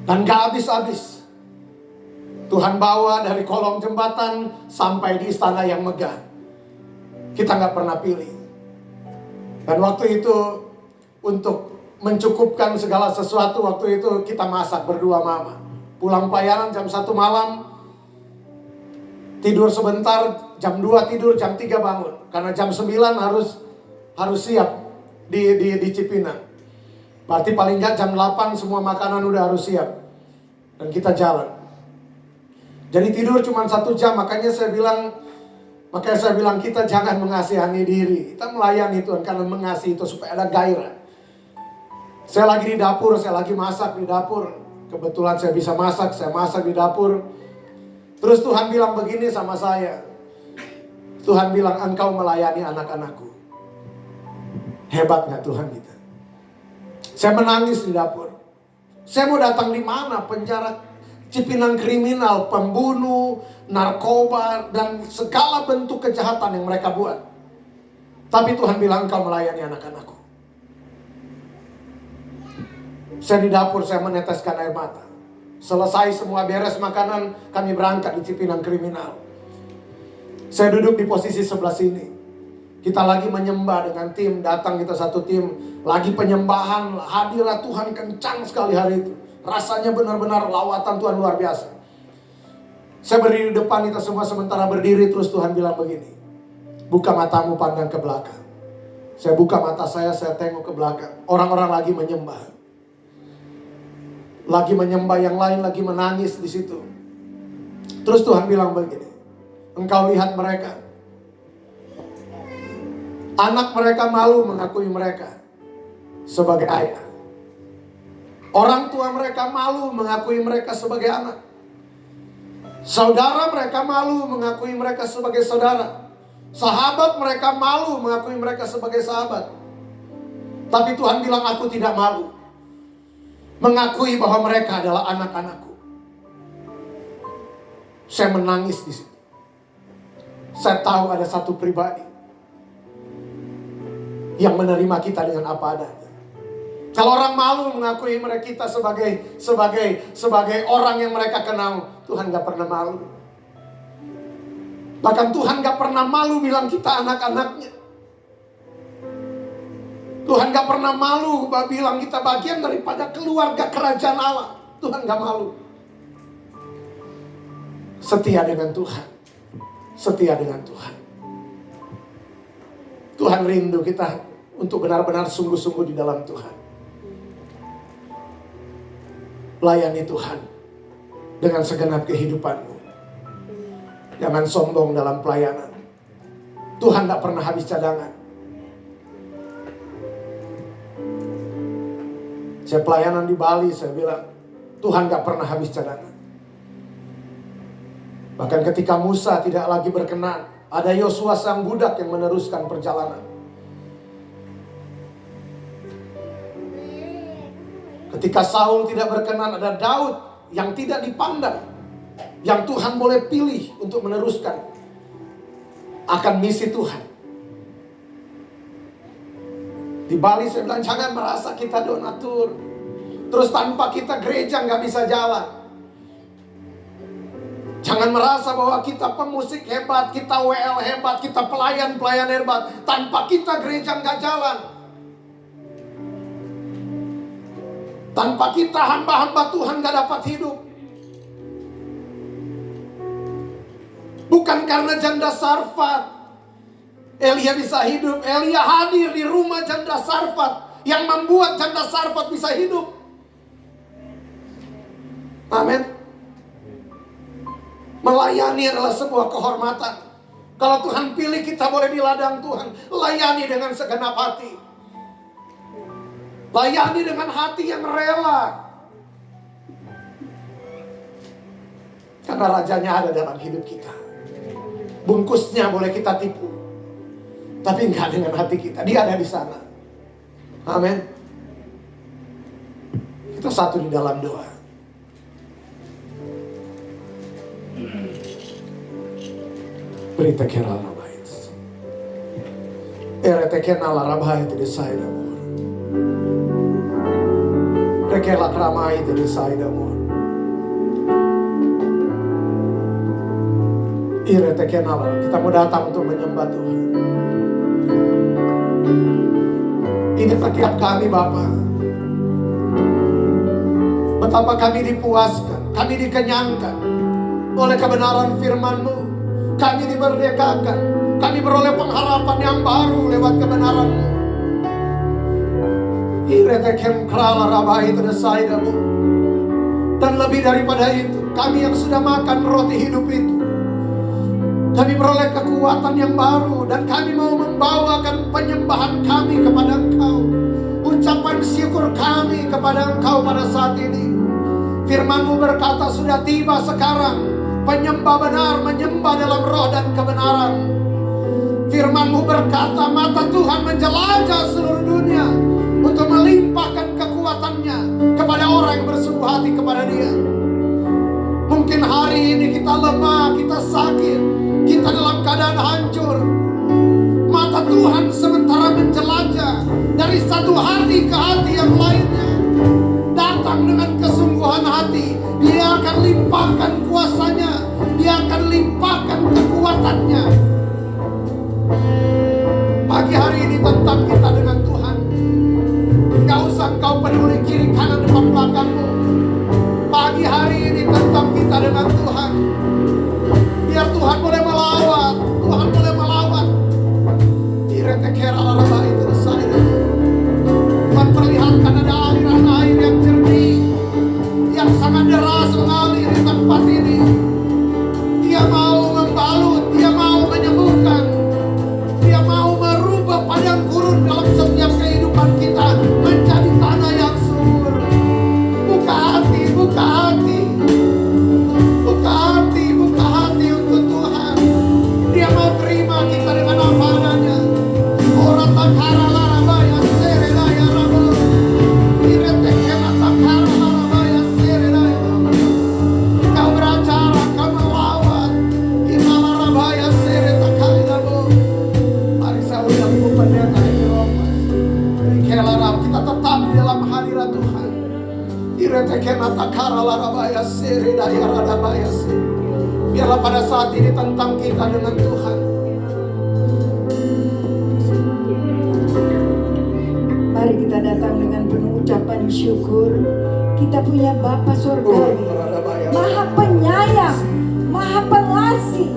Dan gak habis-habis. Tuhan bawa dari kolong jembatan sampai di istana yang megah. Kita gak pernah pilih. Dan waktu itu untuk mencukupkan segala sesuatu, waktu itu kita masak berdua mama. Pulang pelayanan jam 1 malam, tidur sebentar, jam 2 tidur, jam 3 bangun. Karena jam 9 harus siap di Cipinang. Berarti paling nggak jam 8 semua makanan udah harus siap. Dan kita jalan. Jadi tidur cuma 1 jam, makanya saya bilang kita jangan mengasihani diri. Kita melayani Tuhan karena mengasihi itu supaya ada gairah. Saya lagi di dapur, saya lagi masak di dapur. Kebetulan saya bisa masak, saya masak di dapur. Terus Tuhan bilang begini sama saya. Tuhan bilang, engkau melayani anak-anakku. Hebat gak Tuhan kita? Saya menangis di dapur. Saya mau datang di mana? Penjara Cipinang Kriminal, pembunuh, narkoba, dan segala bentuk kejahatan yang mereka buat. Tapi Tuhan bilang, engkau melayani anak-anakku. Saya di dapur, saya meneteskan air mata. Selesai semua beres makanan, kami berangkat di Cipinang Kriminal. Saya duduk di posisi sebelah sini. Kita lagi menyembah dengan tim, datang kita satu tim. Lagi penyembahan, hadirat Tuhan kencang sekali hari itu. Rasanya benar-benar lawatan Tuhan luar biasa. Saya berdiri di depan, kita semua sementara berdiri, terus Tuhan bilang begini. Buka matamu, pandang ke belakang. Saya buka mata saya tengok ke belakang. Orang-orang lagi menyembah. Lagi menyembah, yang lain lagi menangis di situ. Terus Tuhan bilang begini. Engkau lihat mereka. Anak mereka malu mengakui mereka sebagai ayah. Orang tua mereka malu mengakui mereka sebagai anak. Saudara mereka malu mengakui mereka sebagai saudara. Sahabat mereka malu mengakui mereka sebagai sahabat. Tapi Tuhan bilang, aku tidak malu mengakui bahwa mereka adalah anak-anakku. Saya menangis di situ. Saya tahu ada satu pribadi yang menerima kita dengan apa adanya. Kalau orang malu mengakui mereka kita sebagai orang yang mereka kenal, Tuhan gak pernah malu. Bahkan Tuhan gak pernah malu bilang kita anak-anaknya. Tuhan gak pernah malu bilang kita bagian daripada keluarga kerajaan Allah. Tuhan gak malu. Setia dengan Tuhan. Setia dengan Tuhan. Tuhan rindu kita untuk benar-benar sungguh-sungguh di dalam Tuhan. Layani Tuhan dengan segenap kehidupanmu. Jangan sombong dalam pelayanan. Tuhan tak pernah habis cadangan. Saya pelayanan di Bali, saya bilang, Tuhan gak pernah habis cadangan. Bahkan ketika Musa tidak lagi berkenan, ada Yosua sang budak yang meneruskan perjalanan. Ketika Saul tidak berkenan, ada Daud yang tidak dipandang, yang Tuhan boleh pilih untuk meneruskan akan misi Tuhan. Di Bali saya bilang, jangan merasa kita donatur, terus tanpa kita gereja gak bisa jalan. Jangan merasa bahwa kita pemusik hebat, kita WL hebat, kita pelayan-pelayan hebat, tanpa kita gereja gak jalan. Tanpa kita hamba-hamba Tuhan gak dapat hidup. Bukan karena janda Sarfat Elia bisa hidup. Elia hadir di rumah janda Sarfat yang membuat janda Sarfat bisa hidup. Amin. Melayani adalah sebuah kehormatan. Kalau Tuhan pilih kita boleh di ladang Tuhan, layani dengan segenap hati. Layani dengan hati yang rela. Karena rajanya ada dalam hidup kita. Bungkusnya boleh kita tipu, tapi enggak dengan hati kita. Dia ada di sana. Amin. Kita satu di dalam doa. Beri tekera rabait. Ere tekena la rabait di saya. Rekela kramai di saya. Ire tekena, kita mau datang untuk menyembah Tuhan. Ini setiap kami Bapa. Betapa kami dipuaskan, kami dikenyangkan oleh kebenaran firman-Mu. Kami dimerdekakan, kami beroleh pengharapan yang baru lewat kebenaran-Mu. Ire tekem krala rabai tersaidamu. Dan lebih daripada itu, kami yang sudah makan roti hidup itu, kami beroleh kekuatan yang baru. Dan kami mau membawakan penyembahan kami kepada Engkau, ucapan syukur kami kepada Engkau pada saat ini. Firman-Mu berkata sudah tiba sekarang penyembah benar menyembah dalam roh dan kebenaran. Firman-Mu berkata mata Tuhan menjelajah seluruh dunia untuk melimpahkan kekuatannya kepada orang yang bersungguh hati kepada Dia. Mungkin hari ini kita lemah, kita sakit, kita dalam keadaan hancur. Mata Tuhan sementara menjelajah dari satu hati ke hati yang lainnya. Datang dengan kesungguhan hati, Dia akan limpahkan kuasanya, Dia akan limpahkan kekuatannya. Pagi hari ini tentang kita dengan Tuhan. Gak usah kau peduli kiri kanan depan belakangmu. Pagi hari ini tentang kita dengan Tuhan. Biar Tuhan boleh melawat, Tuhan boleh melawat. Tuhan perlihatkan ada aliran air yang jernih, yang sangat deras mengalir di tempat ini. Dia mau membalut, Dia mau menyembuhkan, Dia mau merubah padang gurun dalam setiap kehidupan kita menjadi tanah yang subur. Buka hati, buka hati, buka hati. Biarlah pada saat ini tentang kita dengan Tuhan. Mari kita datang dengan penuh ucapan syukur. Kita punya Bapa Surgawi, Maha Penyayang, Maha Pengasih,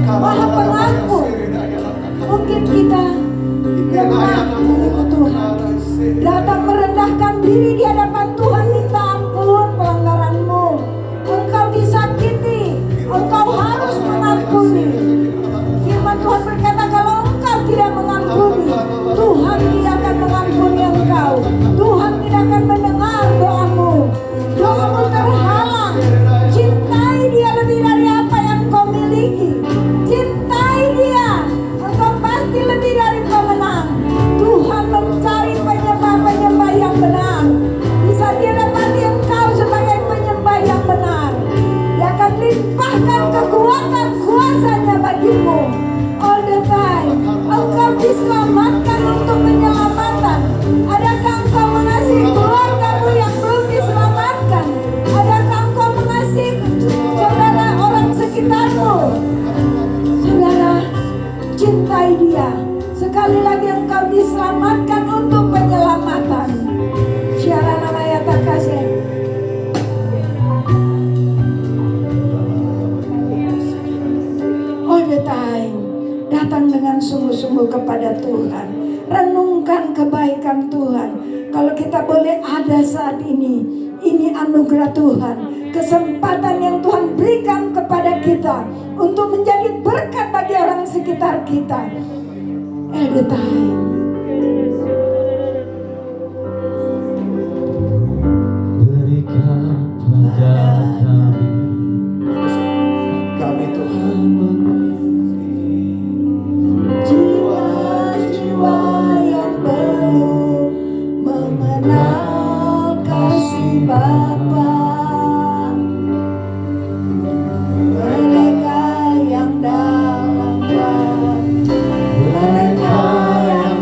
Maha Pengampun. Mungkin kita lemah menurut Tuhan, datang merendahkan diri di hadapan Tuhan, minta ampun pelanggaranmu. Engkau disakiti, engkau harus mengampuni. Firman Tuhan berkata, kalau engkau tidak mengampuni, Tuhan tidak akan mengampuni engkau. Tuhan tidak akan mendengar doamu. Doamu terhalang. Cintai Dia lebih dari apa yang kau miliki. Cintai Dia, engkau pasti lebih dari pemenang. Tuhan mencari penyembah-penyembah yang benar. Bisa Dia dapati engkau sebagai penyembah yang benar. Dia akan limpahkan kekuatan kuasa-Nya bagimu. All the time, engkau diselamatkan untuk penyelamatan. Adakah engkau mengasihi keluargamu yang belum diselamatkan? Adakah engkau mengasihi saudara orang sekitarmu? Saudara, cintai Dia. Sekali lagi engkau diselamatkan untuk penyelamatan. Syara namanya tak kasih. All the time, datang dengan sungguh-sungguh kepada Tuhan. Renungkan kebaikan Tuhan. Kalau kita boleh ada saat ini anugerah Tuhan. Kesempatan yang Tuhan berikan kepada kita untuk menjadi berkat bagi orang sekitar kita. All the time. Berikan pada Kami Tuhan. Jiwa-jiwa yang belum mengenal kasih Bapa, mereka yang dalam mereka yang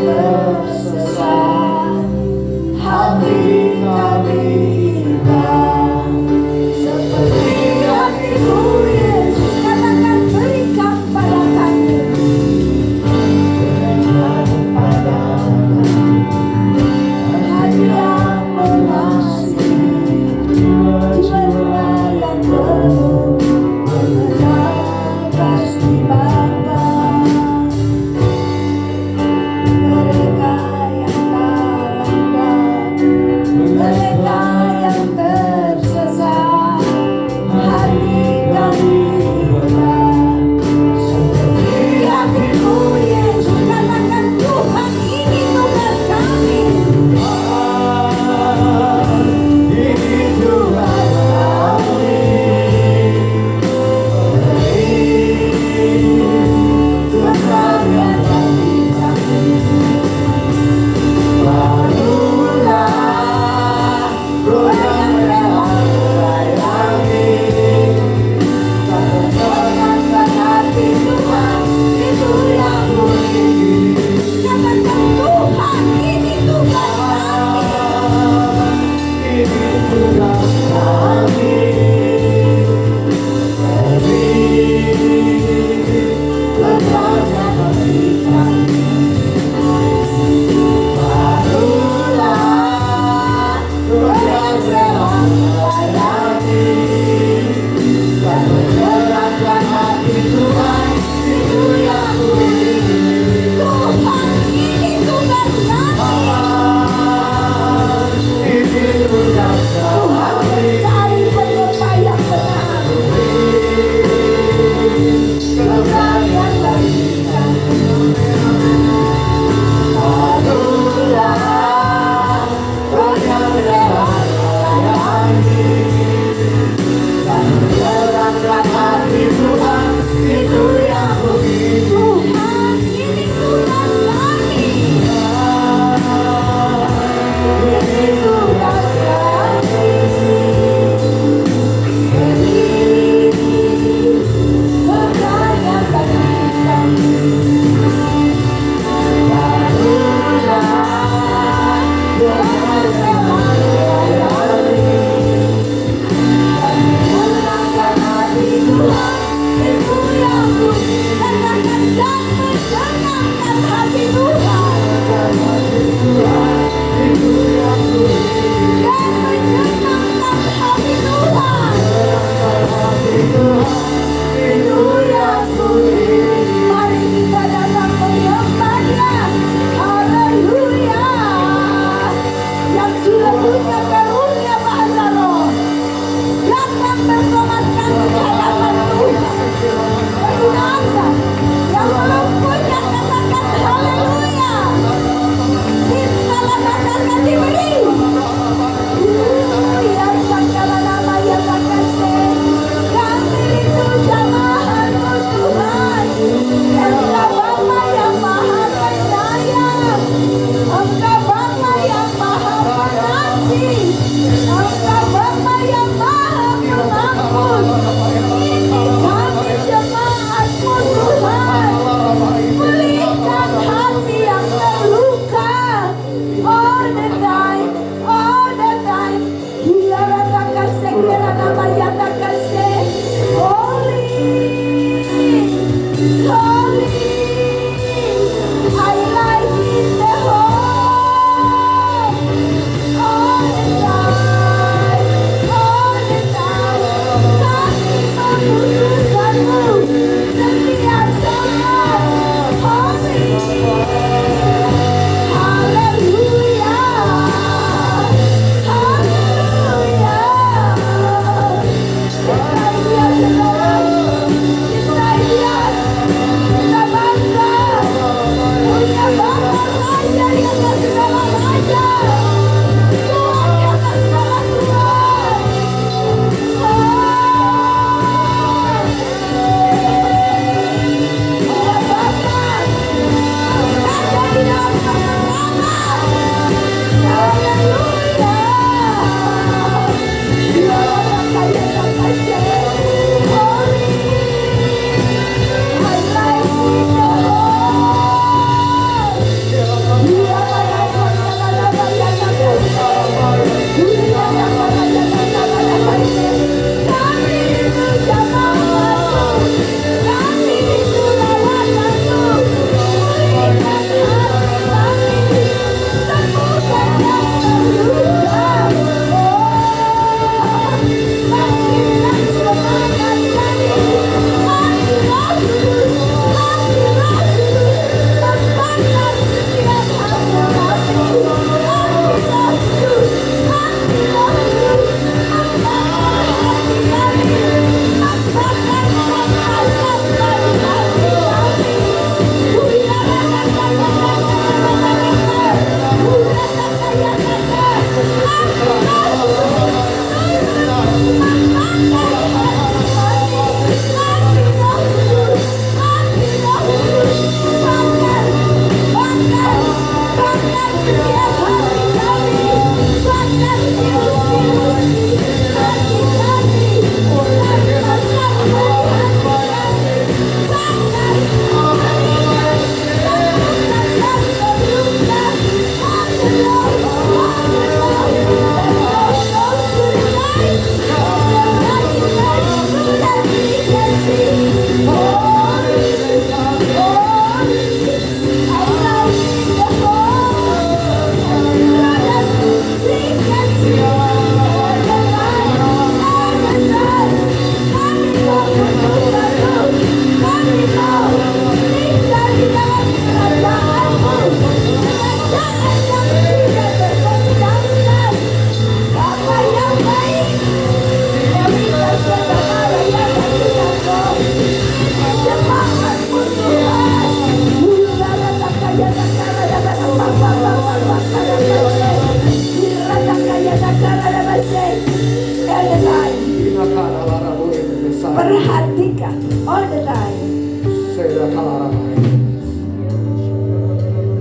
Seda kalaramai.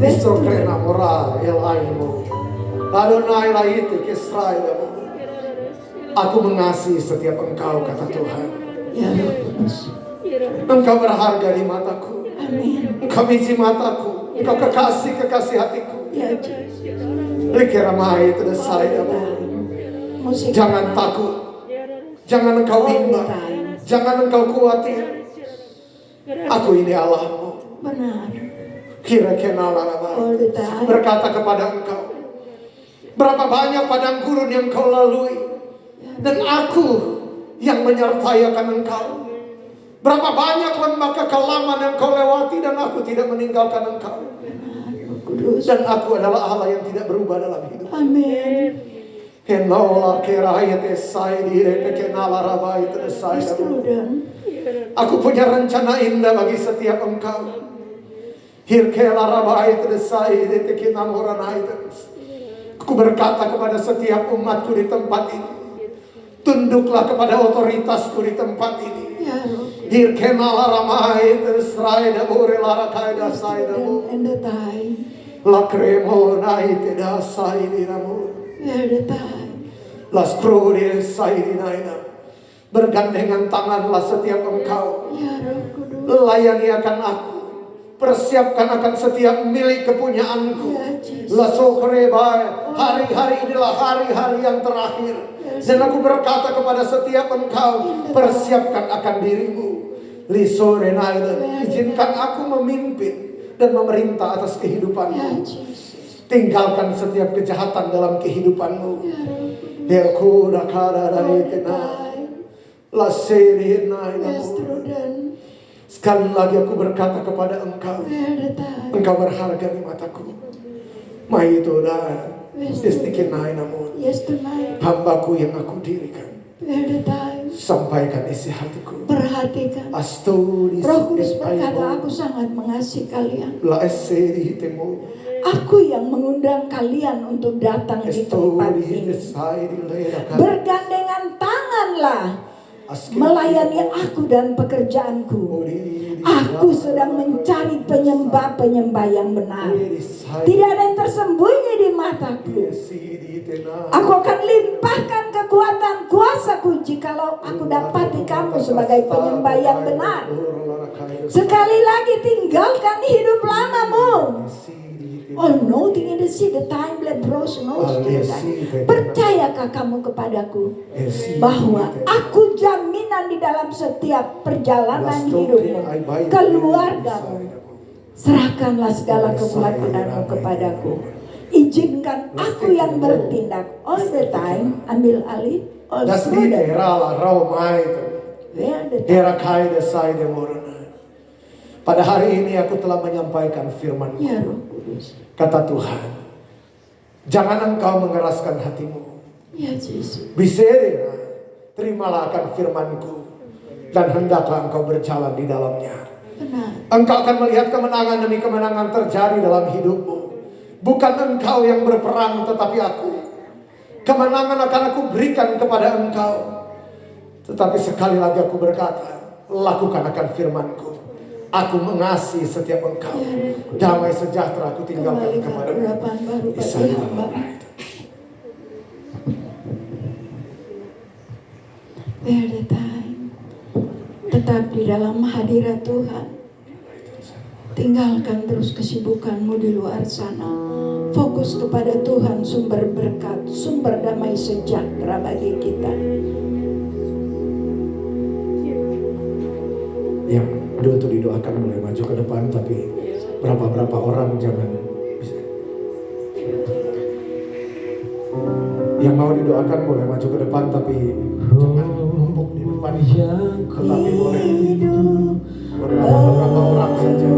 Isokrena mora elaimu. Adonai laiti kisraidamu. Aku mengasihi setiap engkau, kata Tuhan. Ya Roh Kudus. Engkau berharga di mataku. Amin. Engkau biji mataku. Engkau kekasih hatiku. Ya Yesus. Likiramai tedesaidamu. Musik. Jangan takut. Jangan engkau bimbang. Jangan engkau khawatir. Aku ini Allahmu. Benar. Kira-kira All the time. berkata kepada engkau, berapa banyak padang gurun yang kau lalui, dan aku yang menyertai akan engkau. Berapa banyak lembah kekelaman yang kau lewati, dan aku tidak meninggalkan engkau. Kudus. Dan aku adalah Allah yang tidak berubah dalam hidup. Amin. Henola kerayate saidi retekenala rabai tedesai. Struden. Aku punya rencana indah bagi setiap engkau. Hirkela rabai tedesai retekenamorana itedes. Aku berkata kepada setiap umatku di tempat ini, tunduklah kepada otoritasku di tempat ini. Ya Roh. Hirkenala ramai tedesai dabore larakai dasai dabu. And the time. Lakremo naite dasai dinamu. Ya the time. Las krode sai dinaina. Bergandengan tanganlah setiap engkau. Ya Roh Kudus. Layani akan aku. Persiapkan akan setiap milik kepunyaanku. Ya Jesus. Lasokreba, hari-hari inilah hari-hari yang terakhir. Dan aku berkata kepada setiap engkau, persiapkan akan dirimu. Lisore naida, izinkan aku memimpin dan memerintah atas Ya kehidupanmu. Jesus. Tinggalkan setiap kejahatan dalam kehidupanmu. Ya Roh Kudus. Delku dakara daitena. Laseri naida. Ya Struden. Sekali lagi aku berkata kepada engkau, Ya the time. engkau berharga di mataku. Maito da istikin namun Yes tonight. hambaku yang aku dirikan. Ya the time. Sampaikan isi hatiku. Perhatikan. Asturis Roh Kudus es berkata, aibo. aku sangat mengasihi kalian. La eseri hitemu. Aku yang mengundang kalian untuk datang di tempat Estoris ini. desairi lerakan. Bergandengan tanganlah melayani aku dan pekerjaanku. Aku sedang mencari penyembah-penyembah yang benar. Tidak ada yang tersembunyi di mataku. Aku akan limpahkan kekuatan kuasaku jikalau aku dapati kamu sebagai penyembah yang benar. Sekali lagi tinggalkan hidup lamamu. Oh, nothing in the sea, the time let bros knows the time. Percayakah kamu kepadaku bahwa aku jaminan di dalam setiap perjalanan hidupmu, keluargamu. Serahkanlah segala kekhawatiranmu kepadaku. Izinkan aku yang bertindak all the time. Ambil alih all through the where the time. Pada hari ini aku telah menyampaikan firman-Mu. Ya Roh Kudus. Kata Tuhan, jangan engkau mengeraskan hatimu. Ya Yesus. Biserena, terimalah akan firman-Ku, dan hendaklah engkau berjalan di dalamnya. Benar. Engkau akan melihat kemenangan demi kemenangan terjadi dalam hidupmu. Bukan engkau yang berperang, tetapi aku. Kemenangan akan aku berikan kepada engkau. Tetapi sekali lagi aku berkata, lakukan akan firman-Ku. Aku mengasihi setiap engkau. Damai sejahtera aku tinggalkan Kembalikan kepadamu. urapan baru bagi Isaiah hamba. Where the time. Tetap di dalam hadirat Tuhan. Tinggalkan terus kesibukanmu di luar sana. Fokus kepada Tuhan, sumber berkat, sumber damai sejahtera bagi kita. Yang untuk didoakan mulai maju ke depan, tapi berapa orang jangan bisa. Yang mau didoakan boleh maju ke depan, tapi jangan numpuk di depan. Tetapi boleh beberapa orang saja.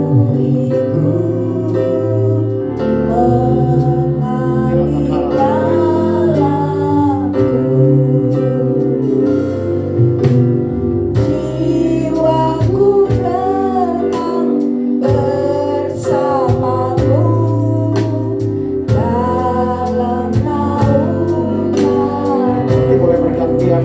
Nanti boleh bergantian.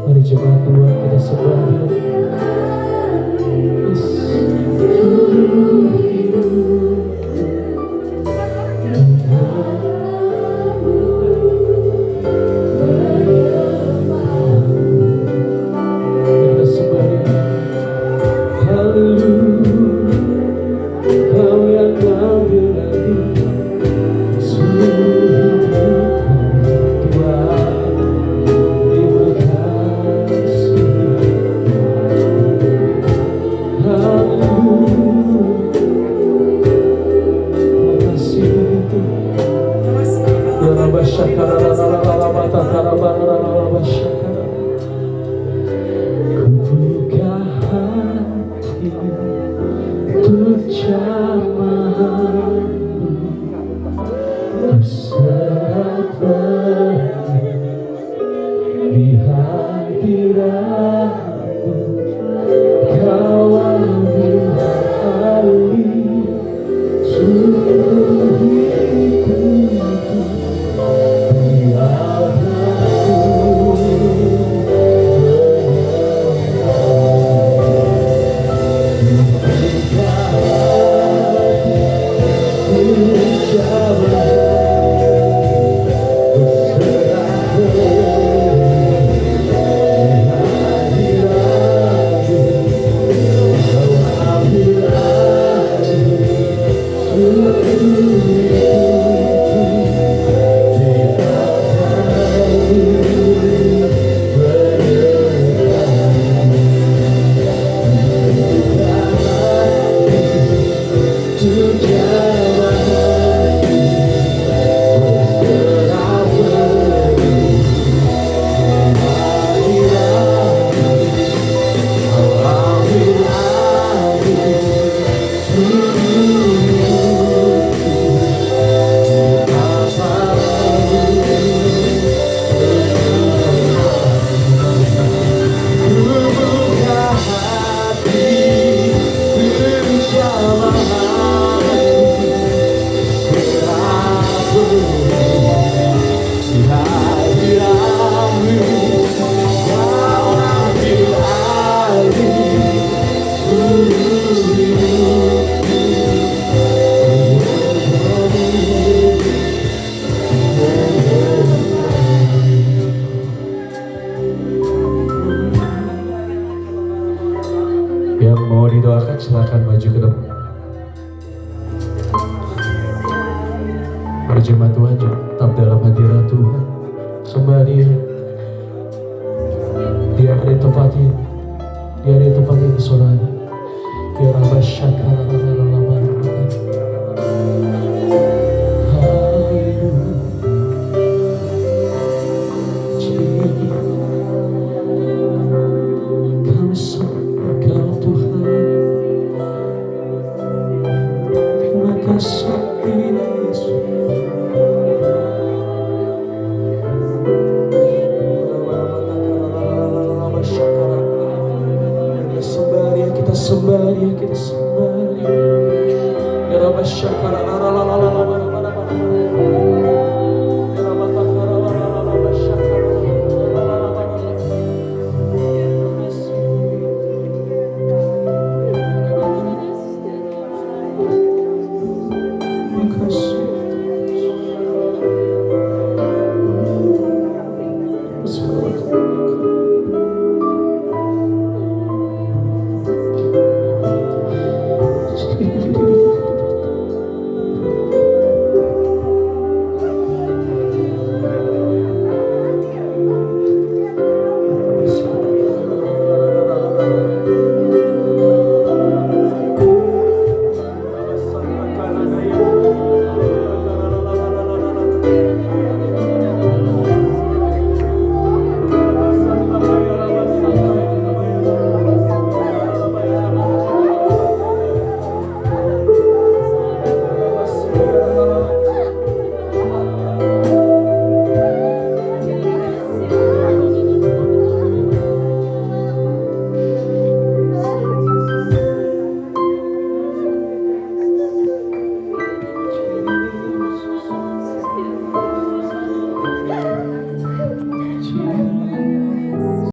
Mari jemaat Tuhan kita sembah. Kita sembah. Haleluya, Kau yang ambil alih seluruh hidup Tuhan. Terima kasih. Kubuka hati untuk jamaah-Mu, berserah di hadirat-Mu. Kau ambil alih seluruh hidupku. Yang mau didoakan silakan maju ke depan. Para jemaat Tuhan tetap dalam hadirat Tuhan. Sembah Dia. Dia ada di tempat ini. Dia ada di tempat ini, saudara. Ya Rabba Syakara. Sembah Dia, kita sembah Dia. Ya Rabba Syakara.